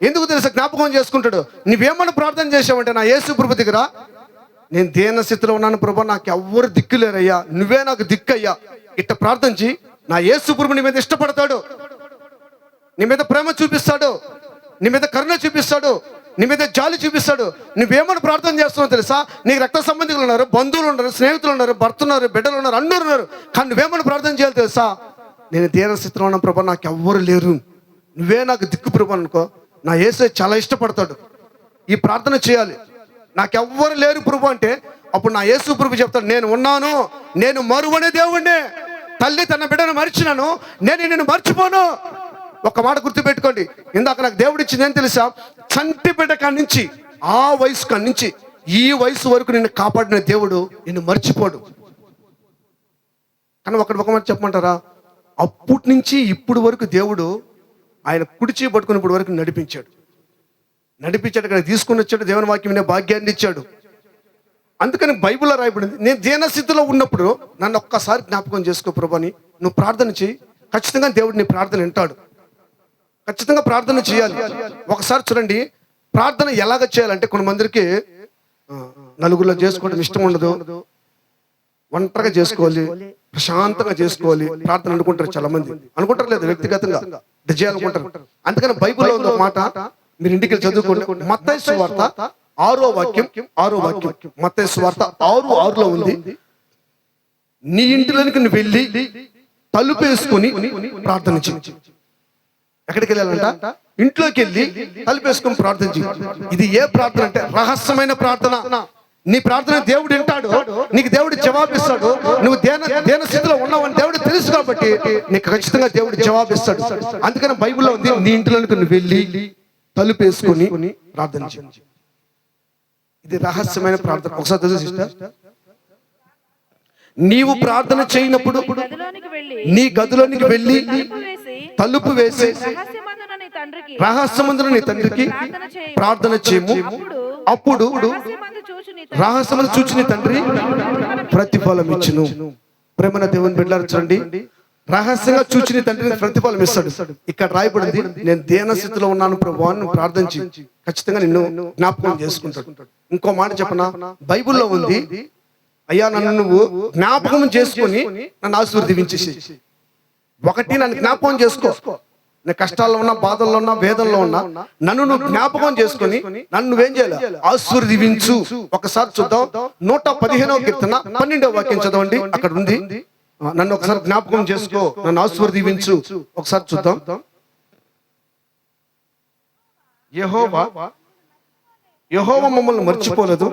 ఎందుకు తెలుసా జ్ఞాపకం చేసుకుంటాడు? నువ్వేమన్నా ప్రార్థన చేసావంటే నా యేసు ప్రభు దగ్గర నేను దీన స్థితిలో ఉన్నాను ప్రభా, నాకు ఎవ్వరు దిక్కు లేరయ్యా, నువ్వే నాకు దిక్కయ్యా. ఇట్ట ప్రార్థించి నా యేసు ప్రభు నీ మీద ఇష్టపడతాడు, నీ మీద ప్రేమ చూపిస్తాడు, నీ మీద కరుణ చూపిస్తాడు, నీ మీద జాలి చూపిస్తాడు. నువ్వేమని ప్రార్థన చేస్తున్నావు తెలుసా? నీకు రక్త సంబంధికులు ఉన్నారు, బంధువులు ఉన్నారు, స్నేహితులు ఉన్నారు, భర్త ఉన్నారు, బిడ్డలు ఉన్నారు, అందరూ ఉన్నారు. కానీ నువ్వేమని ప్రార్థన చేయాలి తెలుసా? నేను దీన స్థితిలో ఉన్న ప్రభా, నాకు ఎవ్వరు లేరు, నువ్వే నాకు దిక్కు ప్రభు అనుకో. నా యేసు చాలా ఇష్టపడతాడు. ఈ ప్రార్థన చేయాలి. నాకెవ్వరు లేరు ప్రభు అంటే అప్పుడు నా యేసు ప్రభు చెప్తాడు, నేను ఉన్నాను, నేను మరువనే దేవుణ్ణి. తల్లి తన బిడ్డను మరిచినాను, నేను నిన్ను మర్చిపోను. ఒక మాట గుర్తుపెట్టుకోండి, ఇందాక నాకు దేవుడు ఇచ్చింది ఏం తెలుసా? చంటి బిడ్డ కాడి నుంచి ఆ వయసు కాడి నుంచి ఈ వయసు వరకు నిన్ను కాపాడిన దేవుడు నిన్ను మర్చిపోడు. కానీ ఒక మాట చెప్పమంటారా? అప్పటి నుంచి ఇప్పుడు వరకు దేవుడు ఆయన కుడిచి పట్టుకుని ఇప్పుడు వరకు నడిపించాడు. ఇక్కడ తీసుకుని వచ్చాడు, దేవుని వాక్యం వినే భాగ్యాన్ని ఇచ్చాడు. అందుకని బైబిల్లో రాయబడింది, నేను దీనస్థితిలో ఉన్నప్పుడు నన్ను ఒక్కసారి జ్ఞాపకం చేసుకో ప్రభాని, నువ్వు ప్రార్థన చేయి, ఖచ్చితంగా దేవుడు నీ ప్రార్థన వింటాడు. ఖచ్చితంగా ప్రార్థన చేయాలి. ఒకసారి చూడండి, ప్రార్థన ఎలాగ చేయాలంటే కొంతమందికి నలుగురిలో చేసుకోవడం ఇష్టం ఉండదు, ఒంటరిగా చేసుకోవాలి, ప్రశాంతంగా చేసుకోవాలి ప్రార్థన అనుకుంటారు. చాలా మంది అనుకుంటారు, లేదు వ్యక్తిగతంగా చేయాలనుకుంటారు. అందుకని బైబిల్లో ఉన్న మాట మీరు ఇంటికి చదువుకోండి. మత్తయి సువార్త 6వ వాక్యం, మత్తయి సువార్త 6:6లో ఉంది, నీ ఇంటిలోనికి నువ్వు వెళ్ళి తలుపు వేసుకొని ప్రార్థన చేయి. ఎక్కడికి వెళ్ళాలంట? ఇంట్లోకి వెళ్ళి తలుపు వేసుకొని ప్రార్థన చేయి. ఇది ఏ ప్రార్థన అంటే రహస్యమైన ప్రార్థన. నీ ప్రార్థన దేవుడు వింటాడు, నీకు దేవుడు జవాబిస్తాడు. నువ్వు దేన స్థితిలో ఉన్నావని దేవుడు తెలుసు కాబట్టి నీకు ఖచ్చితంగా దేవుడు జవాబిస్తాడు. అందుకని బైబిల్లో ఉంది, నీ ఇంట్లోనికి నువ్వు వెళ్ళి తలుపు వేసుకొని ప్రార్థన చేయి. ఇది రహస్యమైన ప్రార్థన. ఒకసారి తెలుసు సిస్టర్, నీవు ప్రార్థన చేయనప్పుడు నీ గదిలోనికి వెళ్ళి తలుపు వేసి రహస్యమందున నీ తండ్రికి ప్రార్థన చేయము, అప్పుడు రహస్యమందు చూచి నీ తండ్రి ప్రతిఫలం ఇచ్చును. ప్రేమన దేవుని బిడ్డలారా చూడండి, రహస్యంగా చూచి నీ తండ్రికి ప్రతిఫలం ఇస్తాడు. ఇక్కడ రాయబడింది, నేను దీన స్థితిలో ఉన్నాను ప్రభు అని ప్రార్థించి ఖచ్చితంగా నిన్ను జ్ఞాపకం చేసుకుంటాడు. ఇంకో మాట చెప్పనా? బైబిల్లో ఉంది, అయ్యా నన్ను నువ్వు జ్ఞాపకం చేసుకొని నన్ను ఆశీర్వదించేసి. ఒకటి, నన్ను జ్ఞాపకం చేసుకో, నేను కష్టాల్లో ఉన్నా, బాధల్లో ఉన్నా, వేదనలో ఉన్నా, నన్ను నువ్వు జ్ఞాపకం చేసుకొని నన్ను నువ్వేం చేయాలి? ఆశీర్వదించు. ఒకసారి చూద్దాం, 115వ కీర్తన 12వ వాక్యం చదవండి. అక్కడ ఉంది, నన్ను ఒకసారి జ్ఞాపకం చేసుకో, నన్ను ఆశీర్వదించు. ఒకసారి చూద్దాం. యెహోవా మమ్మల్ని మర్చిపోలేదు,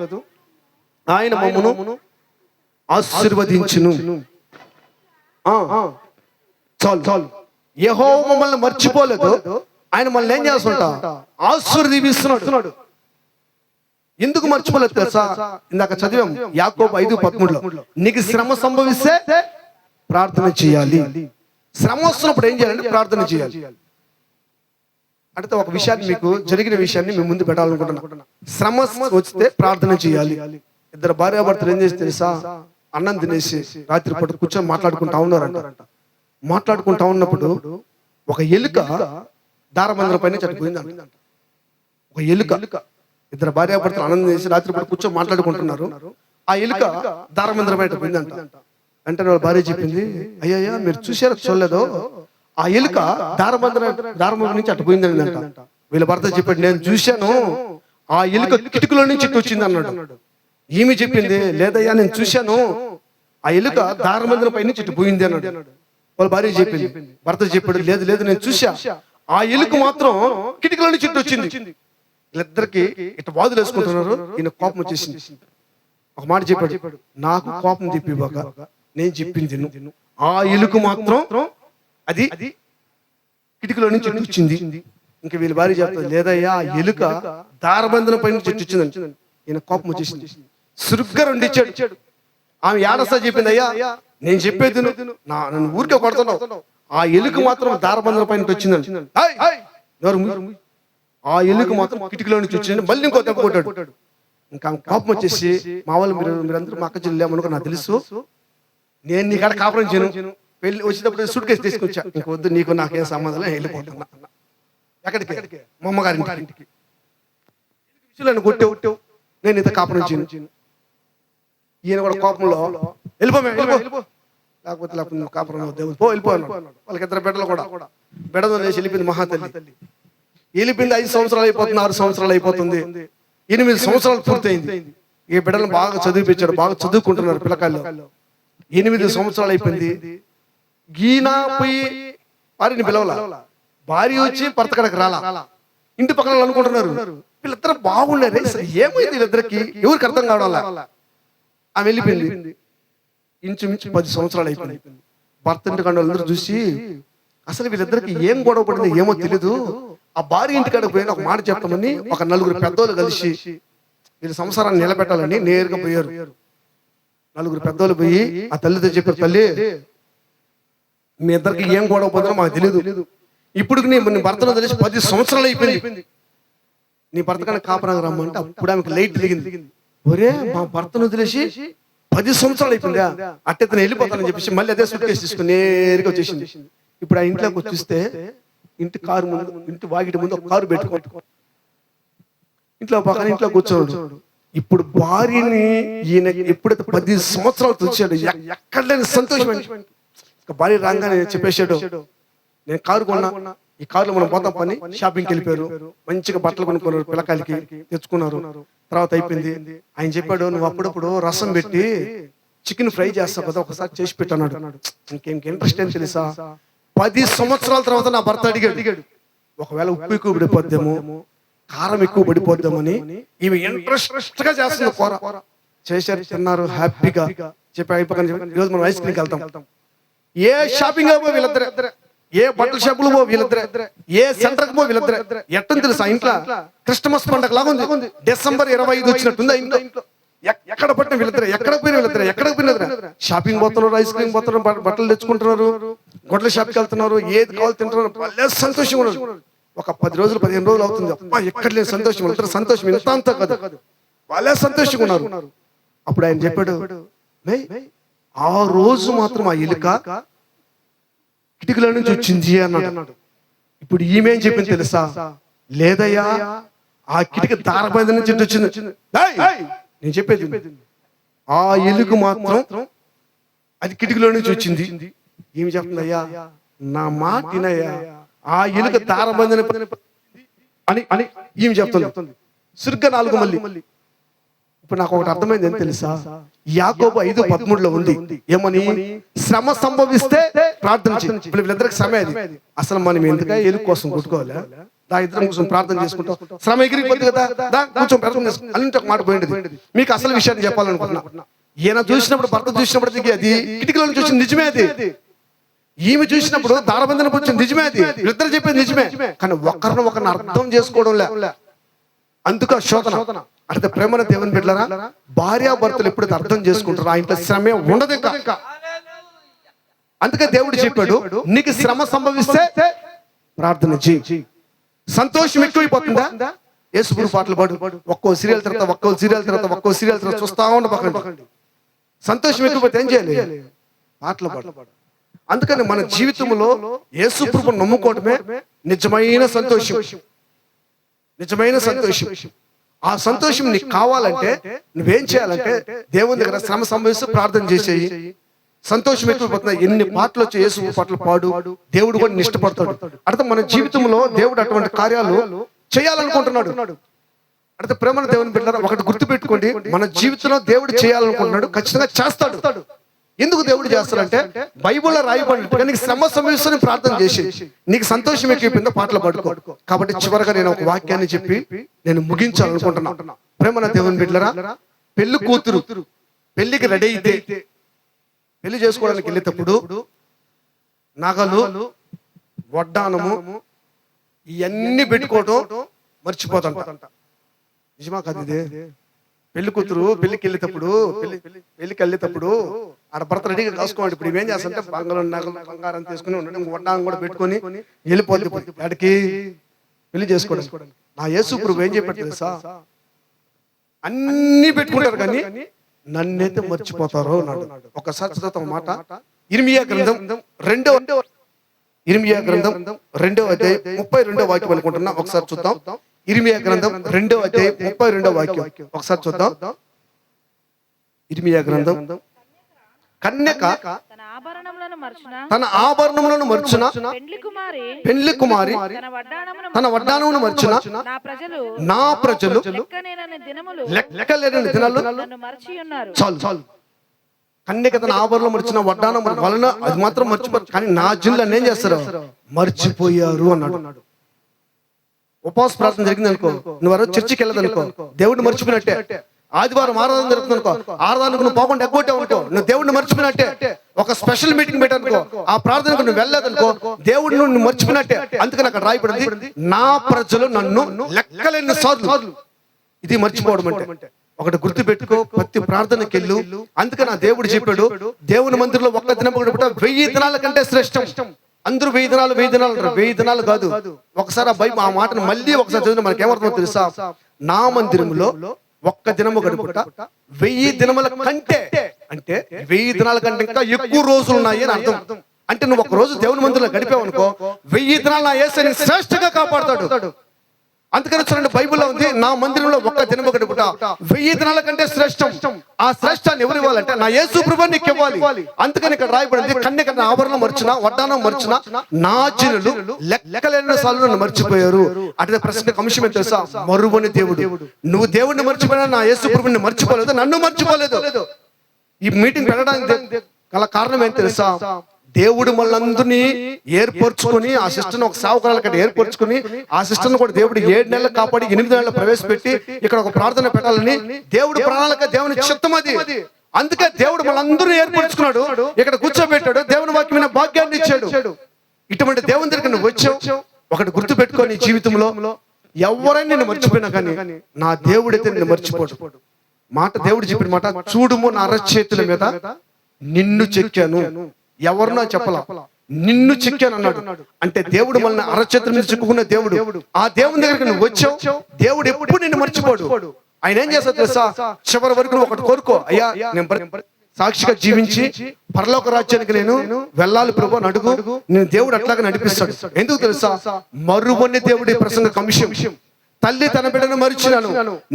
ఆయన మమ్మను ఆశీర్వదించును. చాలు. యెహోవా మమ్మల్ని మర్చిపోలేదు, ఆయన మనల్ని ఏం చేస్తుంటా? ఆశీర్వదిస్తున్నాడు. ఎందుకు మర్చిపోలేదు తెలుసా? ఇందాక చదివాం యాకోబు 5:13లో, నీకు శ్రమ సంభవిస్తే ప్రార్థన చేయాలి. శ్రమ వస్తున్నప్పుడు ఏం చేయాలంటే ప్రార్థన చేయాలి. అంటే ఒక విషయాన్ని, మీకు జరిగిన విషయాన్ని మీ ముందు పెట్టాలనుకుంటున్నా. శ్రమ వస్తే ప్రార్థన చేయాలి. ఇద్దరు భార్యాభర్తలు ఏం చేసి తెలుసా? అన్నం తినేసి రాత్రి పూట కూర్చొని మాట్లాడుకుంటా ఉన్నారంట. మాట్లాడుకుంటా ఉన్నప్పుడు ఒక ఎలుక దారబంధం పైన చనిపోయిందంట. ఒక ఎలుక, ఇద్దరు భార్యాభర్తలు అన్నం తినేసి రాత్రి పూట కూర్చొని మాట్లాడుకుంటున్నారు, ఆ ఎలుక దారబంధం పైన పోయిందంట. అంటే వాళ్ళ భార్య చెప్పింది, అయ్యయ్యా మీరు చూసారో చూడలేదో, ఆ ఎలుక దారబంధం నుంచి అటు పోయిందని అంట. వీళ్ళ భర్త చెప్పాడు, నేను చూశాను, ఆ ఎలుక కిటికీలో నుంచి ఇటు వచ్చింది అన్నాడు. ఈమె చెప్పింది, లేదయ్యా నేను చూశాను, ఆ ఎలుక దారబంధం పై నుంచి ఇటు పోయింది అన్నాడు. వాళ్ళ భార్య చెప్పింది, భర్త చెప్పాడు, లేదు నేను చూసా, ఆ ఎలుక మాత్రం కిటికీలో నుంచి ఇటు వచ్చింది. వీళ్ళిద్దరికి ఇటు వాదులు వేసుకుంటున్నారు. ఈయన కోపం వచ్చేసింది. ఒక మాట చెప్పాడు, నాకు కోపం తెప్పివ్వక నేను చెప్పింది తిను. ఆ ఎలుక మాత్రం అది కిటికీలో నుంచి వచ్చింది. ఇంకా వీళ్ళ భార్య చెప్తారు, లేదయ్యా ఆ ఎలుక దారబంధన పై నుంచి వచ్చిందని. ఈయన కోపం వచ్చేసింది. సురుగ్గా రెండు ఇచ్చాడు. ఆమె ఏడసా చెప్పింది, అయ్యా నేను చెప్పేది నన్ను ఊరికే కొడుతున్నావు, ఆ ఎలుక మాత్రం దారబంధన పై నుంచి వచ్చిందని. ఆ ఎలుక మాత్రం కిటికీలో నుంచి వచ్చిందని మళ్ళీ ఇంకో దెబ్బ కొట్టాడు. ఇంకా కోపం వచ్చేసి, మా వాళ్ళు మీరందరూ మా అక్క చెల్లెమనుకో నాకు తెలుసు, నేను నీ కాడ కాపురం చేయను, వెళ్ళి వచ్చేటప్పుడు సూట్ కేసు తీసుకొచ్చా, ఇంక వద్దు నీకు నాకేం సంబంధం, వెళ్ళిపోతున్నా. ఎక్కడికి? మా అమ్మగారి ఇంటికి. నన్ను కొట్టావు, నేను ఇంత కాపురం చేయను. ఈయన కూడా కోపంలో వెళ్ళిపో లేకపోతే కాపురం దేవుడు పో వెళ్ళిపో అన్నాడు. వాళ్ళకి ఇద్దరు బిడ్డలు కూడా బిడ్డలో లేచి వెళ్ళిపోయింది మహాతల్లి. వెళ్ళిపోయింది. 5 సంవత్సరాలు అయిపోతుంది, 6 సంవత్సరాలు అయిపోతుంది, 8 సంవత్సరాలు పూర్తయింది. ఈ బిడ్డలను బాగా చదివిపించాడు, బాగా చదువుకుంటున్నారు పిల్లకాయలు. 8 సంవత్సరాలు అయిపోయింది. గీనా పోయి భార్యని పిలవలా, భార్య వచ్చి భర్త కడకు రాలా. ఇంటి పక్కన వాళ్ళు అనుకుంటున్నారు వీళ్ళిద్దరు బాగుండారు, ఏమైంది వీళ్ళిద్దరికి, ఎవరికి అర్థం కావడం. ఆమె వెళ్ళిపోయింది. ఇంచుమించు 10 సంవత్సరాలు అయిపోయింది. భర్త ఇంటి కాడ వాళ్ళందరూ చూసి అసలు వీళ్ళిద్దరికి ఏం గొడవ పడిందో ఏమో తెలీదు, ఆ భార్య ఇంటికాడకు పోయిన ఒక మాట చెప్తామని ఒక 4 పెద్దోళ్ళు కలిసి వీళ్ళ సంసారాన్ని నిలబెట్టాలని నేరుగా పోయారు. 4 పెద్దోళ్ళు పోయి ఆ తల్లితో చెప్పారు, తల్లి మీ ఇద్దరికి ఏం గొడవ పడిందో మాకు తెలీదు, ఇప్పుడు నీ భర్తను తెలిసి 10 సంవత్సరాలు అయిపోయింది, నీ భర్త కన్నా కాపురానికి రమ్మంటే అప్పుడు ఆమెకు లైట్ దిగింది. ఒరే మా భర్తను తెలిసి 10 సంవత్సరాలు అయిపోయిందా, అట్టెత్తను వెళ్ళిపోతానని చెప్పేసి మళ్ళీ అదే సూట్ కేసు తీసుకుని నేరుగా వచ్చేసింది. ఇప్పుడు ఆ ఇంట్లోకి వచ్చేస్తే ఇంటి కారు ముందు, ఇంటి వాకిటి ముందు ఒక కారు పెట్టుకో, ఇంట్లో పక్కన ఇంట్లో కూర్చోడు. ఇప్పుడు భార్యని ఈయన ఎప్పుడైతే 10 సంవత్సరాలు తెచ్చాడు ఎక్కడ లేని సంతోషం. భార్య రాగానే చెప్పేశాడు, నేను కారు కొన్నా, ఈ కారులో మనం పోతాం పని. షాపింగ్కి వెళ్ళిపోయారు, మంచిగా బట్టలు కొనుక్కున్నారు, పిల్లకాయలకి తెచ్చుకున్నారు. తర్వాత అయిపోయింది. ఆయన చెప్పాడు, నువ్వు అప్పుడప్పుడు రసం పెట్టి చికెన్ ఫ్రై చేస్తావు కదా, ఒకసారి చేసి పెట్టన్నాడు. ఇంకేం ఇంట్రెస్ట్ ఏం తెలుసా, 10 సంవత్సరాల తర్వాత నా భర్త అడిగాడు, ఒకవేళ ఉప్పు ఎక్కువ పడిపోద్దేమో, కారం ఎక్కువ పడిపోద్దామని ఈమె ఇంట్రెస్ట్ గా చేస్తుంది కూర. చేశారు, తిన్నారు హ్యాపీగా. చెప్పి అయిపోయి ఈరోజు మనం ఐస్ క్రీమ్కి వెళ్తాం. ఏ షాపింగ్ అయిపో వీళ్ళిద్దరే, ఏ బట్టల షాపులు పో వీళ్ళిద్దరే, ఏ సెంటర్కి పో వీళ్ళిద్దరే. ఎట్టని తెలుసా, ఇంట్లో క్రిస్టమస్ పండుగ లాగా ఉంది. డిసెంబర్ 25 వచ్చినట్టుంది ఇంట్లో. ఎక్కడ పట్టిన వీళ్ళిద్దరే, ఎక్కడికి పోయిన షాపింగ్ పోతున్నారు, ఐస్ క్రీమ్ పోతున్నారు, బట్టలు తెచ్చుకుంటున్నారు, గొడ్ల షాప్కి వెళ్తున్నారు, ఏది కావాలి తింటున్నారు. భలే సంతోషంగా ఉన్నారు. ఒక 10 రోజులు 15 రోజులు అవుతుంది. అబ్బా ఎక్కడ లేని సంతోషం, ఇద్దరు సంతోషం ఇంత అంతా కాదు, భలే సంతోషంగా ఉన్నారు. అప్పుడు ఆయన చెప్పాడు, ఆ రోజు మాత్రం ఆ ఎలుక కిటికీల నుంచి వచ్చింది అన్నాడు. ఇప్పుడు ఈమె ఏం చెప్పింది తెలుసా, లేదయ్యా ఆ కిటికీ దారబంధ నుంచి వచ్చింది. నేను చెప్పేది, ఆ ఎలుక మాత్రం అది కిటికీలో నుంచి వచ్చింది. ఏమి చెప్తుంది, అయ్యా నా మాట వినయ్యా, ఆ ఎలుక దారబంధన అని అని ఈమె చెప్తుంది. సుర్గ 4 మళ్ళీ. ఇప్పుడు నాకు ఒకటి అర్థమైంది ఏం తెలుసా, యాకోబు 5:13 ఉంది ఏమని, శ్రమ సంభవిస్తే ప్రార్థన చేయి. ఇప్పుడు వీళ్ళిద్దరికి శ్రమ అది. అసలు మనం ఎందుక ఎలుక కోసం కొట్టుకోవాలి, ఇద్దరం కూర్చొని ప్రార్థన చేసుకుంటాం. శ్రమ ఎగిరిపోద్ది కదా, కొంచెం ప్రార్థన చేసుకుంటాం అని ఒక మాట పోయింది. మీకు అసలు విషయాన్ని చెప్పాలనుకుంటున్నా. ఈయన చూసినప్పుడు, భర్త చూసినప్పుడు అది కిటికీలో నుంచి వచ్చింది, నిజమే అది. ఈమె చూసినప్పుడు దారబంధనకు వచ్చింది, నిజమే అది. వీళ్ళిద్దరు చెప్పేది నిజమే. కానీ ఒకరిని అర్థం చేసుకోవడం లే. అందుకు శోధన. అంటే ప్రేమన దేవుని బిడ్డలారా, భార్యాభర్తలు ఎప్పుడైతే అర్థం చేసుకుంటారో ఆ ఇంట్లో శ్రమే ఉండదు ఇంకా. అందుకే దేవుడు చెప్పాడు, నీకు శ్రమ సంభవిస్తే ప్రార్థన చేయి. సంతోషం ఎక్కువైపోతుందా, యేసుప్రభు పాటలు పాడు. ఒక్కో సీరియల్ తర్వాత చూస్తా ఉండకండి. సంతోషం ఎక్కువైపోతే ఏం చేయాలి, పాటలు పాడు. అందుకని మన జీవితంలో యేసుప్రభుని నమ్ముకోవడమే నిజమైన సంతోషం. ఆ సంతోషం నీకు కావాలంటే నువ్వేం చేయాలంటే దేవుని దగ్గర శ్రమ సంభవిస్తూ ప్రార్థన చేసేయి. సంతోషం ఎక్కువైపోతుంది. ఎన్ని పాటలు వచ్చి యేసు పాటలు పాడు, దేవుడు కూడా ఇష్టపడతాడు. అంటే మన జీవితంలో దేవుడు అటువంటి కార్యాలు చేయాలనుకుంటున్నాడు. అంటే ప్రేమ దేవుని బిడ్డలారా, ఒకటి గుర్తు పెట్టుకోండి, మన జీవితంలో దేవుడు చేయాలనుకుంటున్నాడు, ఖచ్చితంగా చేస్తాడు. ఎందుకు దేవుడు చేస్తాడంటే బైబిల్లో రాయబడినట్టుగా నీకు శ్రమ సంభవిస్తూనే ప్రార్థన చేసి, నీకు సంతోషం ఎక్కువైపోయిందో పాటలు పాడుకో. కాబట్టి చివరిగా నేను ఒక వాక్యాన్ని చెప్పి నేను ముగించాలనుకుంటున్నా. ప్రేమన దేవుని బిడ్డలారా, పెళ్లి కూతురు పెళ్లికి రెడీ అయితే, పెళ్లి చేసుకోవడానికి వెళ్ళేటప్పుడు నగలు, వడ్డానము ఇవన్నీ పెట్టుకోవటం మర్చిపోతుంట. నిజమా కాదు ఇదే? పెళ్లి కూతురు పెళ్లికి వెళ్ళేటప్పుడు ఆడ భర్త రెడీగా కాసుకోండి. ఇప్పుడు ఇవేం చేస్తాంటే బంగారం తీసుకుని ఉండడం, వడ్డానం కూడా పెట్టుకుని వెళ్ళిపోద్ది వాడికి పెళ్లి చేసుకోవడం. నా యేసు ప్రభు ఏం చెప్పాడు తెలుసా, అన్ని పెట్టుకుంటారు కానీ నన్నైతే మర్చిపోతారు అన్నాడు. ఒకసారి చదువుతాం మాట, ఇర్మియా గ్రంథం 2వ అధ్యాయం 32వ వాక్యం అనుకుంటున్నా. ఒకసారి చూద్దాం. ఇర్మియా గ్రంథం 2వ అధ్యాయం 32వ వాక్యం ఒకసారి చూద్దాం. ఇర్మియా గ్రంథం. కన్యక తన ఆభరణములను మర్చిన తన ఆభరణములను మర్చున పెండ్లి కుమారి తన వడ్డాణమును మర్చున నా ప్రజలు లెక్కలేని దినాలు నన్ను మరచి ఉన్నారు. చాలు. కన్యక తన ఆభరణం మర్చిన వడ్డాణం వలన అది మాత్రం మర్చిపోరు, కానీ నా జనులు ఏం చేస్తారు, మర్చిపోయారు అన్నాడు. ఉపవాస ప్రార్థన జరిగింది అనుకో, నువ్వు ఆ రోజు చర్చికి వెళ్ళదు అనుకో, దేవుడిని మర్చిపోయినట్టే. ఆదివారం ఆరాధన జరుగుతుంది అనుకో, ఆరాధనకు నువ్వు పోకుండా ఎగ్గొట్టావు అనుకో, నువ్వు దేవుడిని మర్చిపోయినట్టే. ఒక స్పెషల్ మీటింగ్ పెట్టానుకో, ఆ ప్రార్థనకు నువ్వు వెళ్ళలేదనుకో, దేవుడిని నువ్వు మర్చిపోయినట్టే. అందుకని అక్కడ రాయబడింది, నా ప్రజలు నన్ను లెక్కలేని సార్లు. ఇది మర్చిపోవడం అంటే. ఒకటి గుర్తు పెట్టుకో, ప్రతి ప్రార్థనకి వెళ్ళు. అందుకని నా దేవుడు చెప్పాడు, దేవుని మందిరంలో ఒక్క దినం 1000 దినాల కంటే శ్రేష్టం. అందరూ 1000 దినాలు 1000 దినాలు కాదు. ఒకసారి ఆ మాటను మళ్ళీ ఒకసారి చదివిన మనకి ఏమర్థమో తెలుసా, నా మందిరంలో ఒక్క దినము గడుపుట 1000 దినముల కంటే, అంటే 1000 దినాల కంటే ఇంకా ఎక్కువ రోజులు ఉన్నాయి అని అర్థం. అంటే నువ్వు ఒక రోజు దేవుని మందిరంలో గడిపావు అనుకో, 1000 దినాలు నా యేసుని శ్రేష్టంగా కాపాడుతాడు. అందుకని చూడండి, బైబిల్లో ఉంది, నా మందిరంలో ఒక్క దినము గడుపుట 1000 దినాల కంటే శ్రేష్టం. ఆ శ్రేష్టాన్ని ఎవరు ఇవ్వాలంటే నా యేసు ప్రభువు నీకు ఇవ్వాలి. అందుకని ఇక్కడ రాయబడింది, కన్యక ఆభరణం మర్చిన వడ్డానం మర్చిన నా జనులు లెక్కలేని సార్లు నన్ను మర్చిపోయారు. అంటే ప్రశ్న అంశం ఏం తెలుసా, మరువని దేవుడు. నువ్వు దేవుడిని మర్చిపోయినా నా యేసు ప్రభువుని మర్చిపోలేదు, నన్ను మర్చిపోలేదు. ఈ మీటింగ్ పెట్టడానికి గల కారణం ఏం తెలుసా, దేవుడు మనందరినీ ఏర్పరచుకొని, ఆ సిస్టర్ను ఒక సేవకురాలు కంటే ఏర్పరచుకొని, ఆ సిస్టర్ను కూడా దేవుడు 7 నెలలు కాపాడి 8 నెలలు ప్రవేశపెట్టి ఇక్కడ ఒక ప్రార్థన పెట్టాలని దేవుడు ప్రణాళిక, దేవుని చిత్తం అది. అందుకే దేవుడు మనందరూ ఏర్పరచుకున్నాడు, ఇక్కడ కూర్చోబెట్టాడు, దేవుని వాక్యమైన భాగ్యాన్ని ఇచ్చాడు. ఇటువంటి దేవుని దగ్గర నువ్వు వచ్చావు. ఒకటి గుర్తు పెట్టుకో, నీ జీవితంలో ఎవరైనా నిన్ను మర్చిపోయినా కానీ నా దేవుడైతే నిన్ను మర్చిపోడు. మాట దేవుడు చెప్పిన మాట, చూడుము నా అరచేతుల మీద నిన్ను చెక్కాను. ఎవరినో చెప్పలా, నిన్ను చిక్కాను అన్నాడు. అంటే దేవుడు మనల్ని అరచేతుల మీద చిక్కుకున్న దేవుడు. ఆ దేవుని దగ్గరికి నువ్వు వచ్చావు, దేవుడు ఎప్పుడు నిన్ను మర్చిపోడు. ఆయన ఏం చేస్తాడు తెలుసా, చివరి వరకు నువ్వు ఒకటి కోరుకో, అయ్యా నేను సాక్షిగా జీవించి పరలోక రాజ్యానికి నేను వెళ్ళాలి ప్రభు అని అడుగు, నేను దేవుడు అట్లాగా నడిపిస్తాడు. ఎందుకు తెలుసా, మరువని దేవుడి ప్రసంగ అంశం. తల్లి తన బిడ్డను మర్చినాను,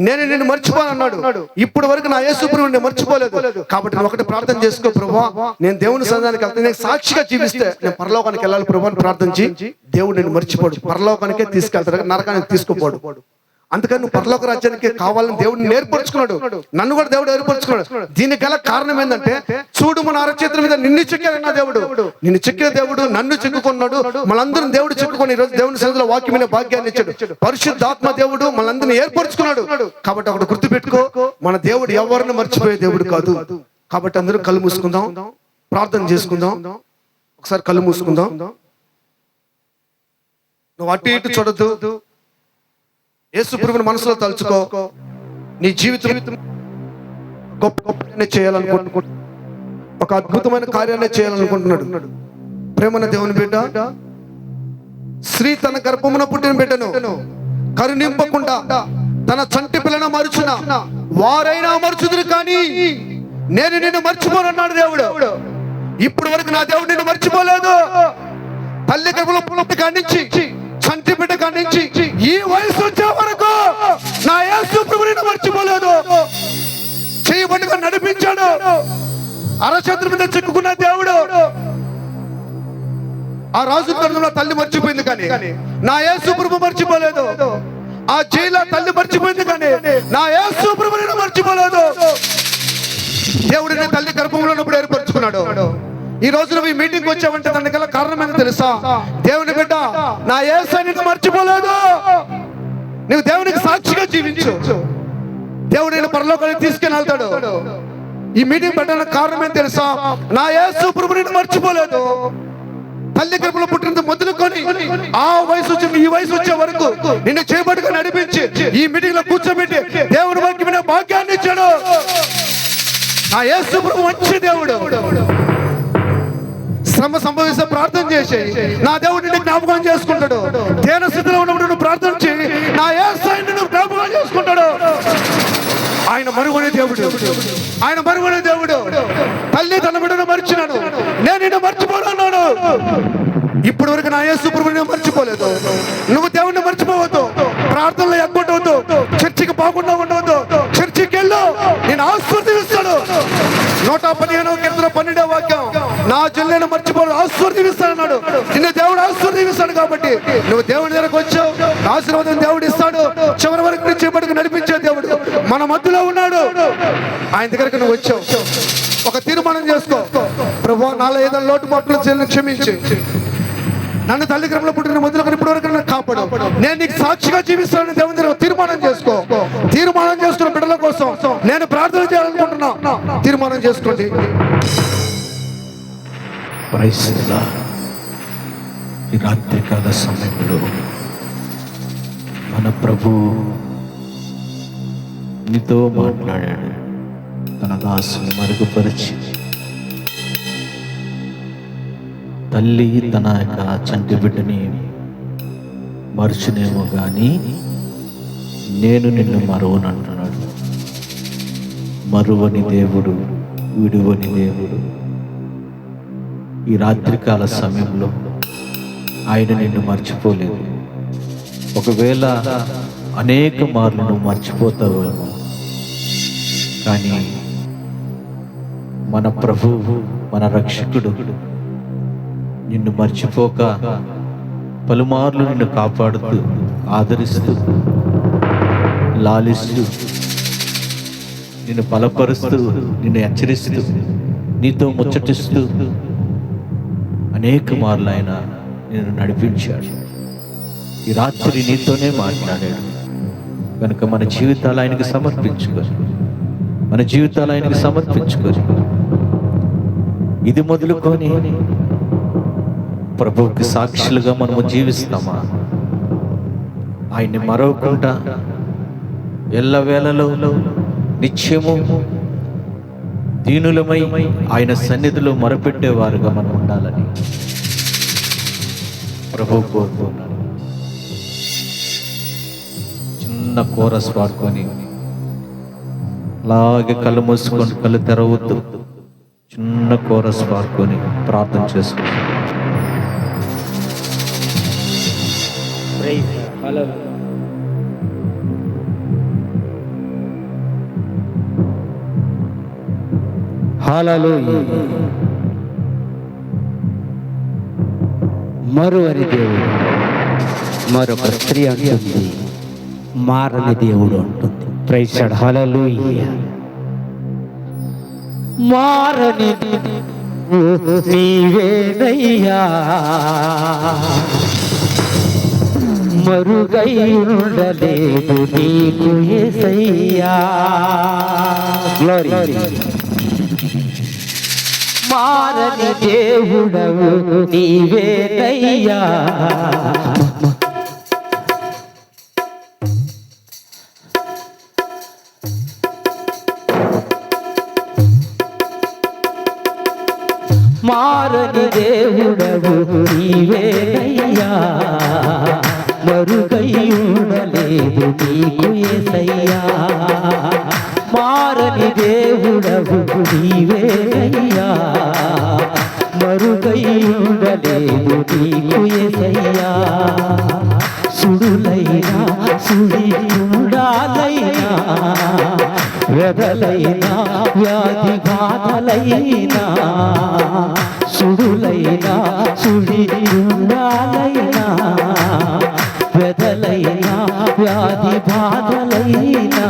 నేను నిన్ను మర్చిపోను అన్నాడు. ఇప్పుడు వరకు నా యేసు ప్రభువుని మర్చిపోలేదు. కాబట్టి నువ్వు ఒకటి ప్రార్థన చేసుకో, ప్రభువా నేను దేవుని సన్నిధానానికి వెళ్తాను, నేను సాక్షిగా జీవిస్తే నేను పరలోకానికి వెళ్ళాలి ప్రభు అని ప్రార్థించి, దేవుడు నేను మర్చిపోడు, పరలోకానికే తీసుకెళ్తాడు, నరకానికి తీసుకుపోడు. అందుకని నువ్వు పరలోక రాజ్యానికి కావాలని దేవుడిని ఏర్పరచుకున్నాడు, నన్ను కూడా దేవుడు ఏర్పరచుకున్నాడు. దీనికి గల కారణం ఏంటంటే, చూడు మన అరచేతుల మీద నిన్ను చెక్కాడన్న దేవుడు, నిన్ను చెక్కిన దేవుడు నన్ను చెక్కుకున్నాడు. మనందరం దేవుడు చెక్కుకొని ఈరోజు దేవుని సన్నిధిలో వాక్యమైన భాగ్యాన్ని ఇచ్చాడు. పరిశుద్ధాత్మ దేవుడు మనందరిని ఏర్పరచుకున్నాడు. కాబట్టి ఒకటి గుర్తు పెట్టుకో, మన దేవుడు ఎవరిని మర్చిపోయే దేవుడు కాదు. కాబట్టి అందరూ కళ్ళు మూసుకుందాం, ప్రార్థన చేసుకుందాం. ఒకసారి కళ్ళు మూసుకుందాం. నువ్వు అటు ఇటు చూడద్దు, యేసు ప్రభువుని మనసులో తలుచుకో. నీ జీవితం గొప్ప చేయాలనుకుంటున్నాడు, ఒక అద్భుతమైన కార్యాన్ని చేయాలనుకుంటున్నాడు. ప్రేమన దేవుని బిడ్డ, స్త్రీ తన గర్భమున పుట్టిన బిడ్డను కరుణింపకుండా తన చంటి పిల్లను మరుచున వారైనా మరుచుదురు, కానీ నేను నిన్ను మర్చిపోనన్నాడు దేవుడు. ఇప్పుడు వరకు నా దేవుడు నిన్ను మర్చిపోలేదు. తల్లి గర్భంలో పుట్టి కానించి, చంటి బిడ్డ కానించి ఈ వయసు వచ్చే వరకు నా యేసు ప్రభువుని నిన్ను మర్చిపోలేదు. చేయబడిగా నడిపించాడు, అరచేతుల మీద చిక్కుకున్న దేవుడు. ఆ రాజు తరంలో తల్లి మర్చిపోయింది, కానీ నా యేసు ప్రభువు మర్చిపోలేదు. ఆ జైలు తల్లి మర్చిపోయింది, కానీ నా యేసు ప్రభువు నిన్ను మర్చిపోలేదు. దేవుడిని తల్లి గర్భంలో ఉన్నప్పుడు ఏర్పరచుకున్నాడు. ఈ రోజు నువ్వు ఈ మీటింగ్ వచ్చావంటే దానికి గల కారణం ఏంటో తెలుసా, దేవుని బిడ్డ నా యేసు నిన్ను మర్చిపోలేదు. నువ్వు దేవునికి సాక్షిగా జీవించు, దేవుడు నిన్ను పరలోకానికి తీసుకెళ్ళి వెళ్తాడు. ఈ మీటింగ్ పెట్టడానికి కారణం ఏంటో తెలుసా, నా యేసు ప్రభువు నిన్ను మర్చిపోలేదు. తల్లి గర్భంలో పుట్టినంత మొదలుకొని ఆ వయసు వచ్చి ఈ వయసు వచ్చే వరకు నిన్ను చేపట్టుగా నడిపించి ఈ మీటింగ్ లో కూర్చోబెట్టి దేవుని వాక్యమైన భాగ్యాన్ని ఇచ్చాడు. నా యేసు ప్రభువు మంచి దేవుడు. శ్రమ సంభవిస్తే ప్రార్థన చేసి నా దేవుడిని జ్ఞాపకం చేసుకుంటాడు. దేన స్థితిలో ఉన్నప్పుడు నువ్వు ప్రార్థన చేయి, నా యేసుని నువ్వు జ్ఞాపకం చేసుకుంటాడు. ఆయన మరువని దేవుడు, ఆయన మరువని దేవుడు. తల్లి తన బిడ్డను మర్చినాను, నేను నిన్ను మర్చిపోనన్నాడు. ఇప్పుడు వరకు నా యేసు ప్రభువుని మర్చిపోలేదు. నువ్వు దేవుడిని మర్చిపోవద్దు, ప్రార్థనలో ఎగ్గొట్టవద్దు, చర్చికి పోకుండా ఉండవద్దు, చర్చికి వెళ్ళు. నేను ఆశీర్వదిస్తాడు. 115వ కీర్తన 12వ వాక్యం, నా జల్లును మర్చిపోడు ఆశీర్వదిస్తాడు. నిన్ను దేవుడు ఆశీర్వదిస్తాడు. కాబట్టి నువ్వు దేవుడి దగ్గరకు వచ్చావు, ఆశీర్వాదం దేవుడు ఇస్తాడు. చివరి వరకు నీ చేపట్టుకు నడిపించే దేవుడు మన మధ్యలో ఉన్నాడు. ఆయన దగ్గరకు నువ్వు వచ్చావు, ఒక తీర్మానం చేసుకో. ప్రభువా, నాలో ఏదైనా లోటు మాటలు చేయని క్షమించి, నన్ను తల్లి గర్భంలో పుట్టిన మొదలుకొని ఇప్పటి వరకు నన్ను కాపాడు, నేను నీకు సాక్షిగా జీవిస్తానని దేవుని దగ్గర తీర్మానం చేసుకో. తీర్మానం చేసుకున్న బిడ్డల కోసం నేను ప్రార్థన చేయాలనుకుంటున్నా. తీర్మానం చేసుకోండి. ఈ రాత్రికాల సమయంలో మన ప్రభు నీతో మాట్లాడాడు. తన దాసుని మరుగుపరిచి, తల్లి తన యొక్క చంటి బిడ్డని మరుచునేమో కానీ నేను నిన్ను మరువనంటున్నాడు. మరువని దేవుడు, విడువని దేవుడు. ఈ రాత్రికాల సమయంలో ఆయన నిన్ను మర్చిపోలేదు. ఒకవేళ అనేక మార్లు నువ్వు మర్చిపోతావేమో, కానీ మన ప్రభువు, మన రక్షకుడు నిన్ను మర్చిపోక పలుమార్లు నిన్ను కాపాడుతూ, ఆదరిస్తూ, లాలిస్తూ, నిన్ను బలపరుస్తూ, నిన్ను హెచ్చరిస్తూ, నీతో ముచ్చటిస్తూ అనేక మార్లు ఆయన నిన్ను నడిపించాడు. ఈ రాత్రి నీతోనే మాట్లాడాడు. కనుక మన జీవితాలు ఆయనకి సమర్పించుకొని, మన జీవితాలు ఆయనకి సమర్పించుకొని, ఇది మొదలుకొని ప్రభువుకి సాక్షులుగా మనము జీవిస్తామా? ఆయన్ని మరవకుండా ఎల్లవేళలో నిత్యము దీనులమై ఆయన సన్నిధిలో మొరపెట్టేవారుగా మనం ఉండాలని ప్రభువు కోరుతున్నాడు. చిన్న కోరస్ పాడుకొని అలాగే కళ్ళు మూసుకొని, కళ్ళు తెరవద్దు, చిన్న కోరస్ పాడుకొని ప్రార్థన చేసుకుంటాం. హల్లెలూయా. మరువని దేవుడు, మరొక స్త్రీ అంటుంది మారని దేవుడు అంటుంది. Praise lord. హల్లెలూయా. మారని నీవేనయ్యా, మరుగై ఉండలేదు నీకు యేసయ్యా. గ్లోరీ. మారని దేవుడవు నీవేనయ్యా, మారని దేవుడవు నీవేనయ్యా, మరుగై ఉండలేదు నీకు యేసయ్యా. మారని దేవుడవు నీవేనయ్యా, మరుగై ఉండలేదు నీకు యేసయ్యా. సుడులైనా సుడి ఉండాలైనా, వెదలైనా వ్యాధి బాధలైనా, సుడులైనా సుడి ఉండాలైనా, వెదలైనా వ్యాధి బాధలైనా,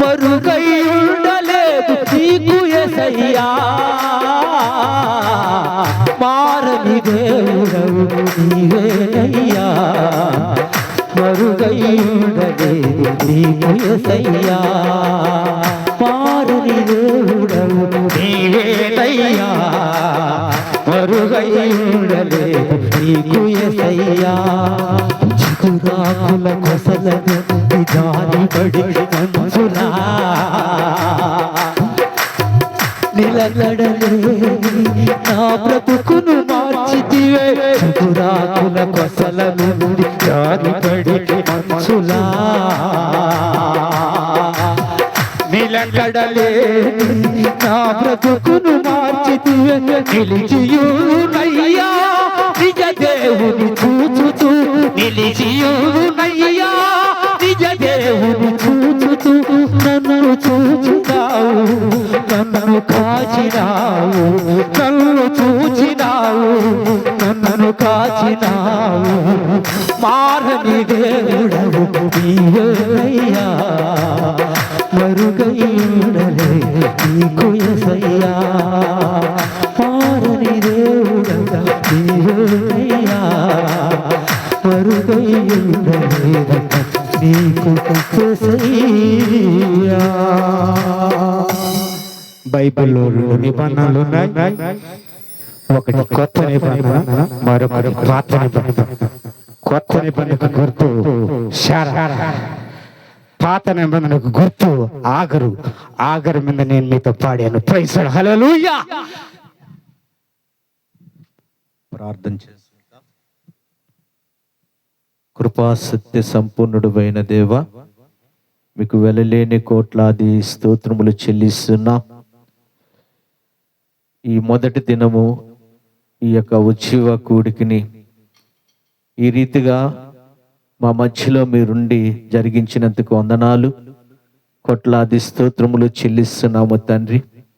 మరుగై ఉండలేదు నీకు యేసయ్యా. మారని దేవుడవు నీవేనయ్యా, మరుగై ఉండలేదు నీకు యేసయ్యా. మారని దేవుడవు నీవేనయ్యా, మరుగై ఉండలేదు నీకు యేసయ్యా. చిగురాకుల కొసలను జారిపడి మంచులా నిలకడలేని నా బ్రతుకును మార్చితివే. చిగురాకుల కొసల నుండి జారిపడి మంచులా నిలకడలేని నా బ్రతుకును మార్చితివే. నిలిచియునయ్యా నిజ దేవుని చూచుచు, నిలిచియునయ్యా నిజ దేవుని చూచుచు, చూస్తూ నన్ను చూచినావు, నన్ను కాచినావు, నన్ను చూచినావు, నన్ను కాచినావు. మారని దేవుడవు నీవేనయ్యా, మరుగై ఉండలే నీకు యేసయ్యా. మారని దేవుడవు నీవేనయ్యా, మరుగై ఉండలే నీకు యేసయ్యా. బైబిల్లో రెండు నిబంధనలు ఉన్నాయి. ఒకటి కొత్త నిబంధన, మరొకటి పాత నిబంధన. కొత్త నిబంధనకు గుర్తు శారా, పాత నిబంధనకు గుర్తు ఆగరు. ఆగరు మీద నేను మీతో పాడాను. Praise the lord. హల్లెలూయా. ప్రార్థన చేసుకుంటాం. కృపా సత్య సంపూర్ణుడు అయిన దేవ, మీకు వెలలేని కోట్లాది స్తోత్రములు చెల్లిస్తున్నాం. ఈ మొదటి దినము ఈ యొక్క ఉత్సవ కూడికిని ఈ రీతిగా మా మధ్యలో మీరుండి జరిగించినందుకు వందనాలు, కోట్లాది స్తోత్రములు చెల్లిస్తున్నాము తండ్రి.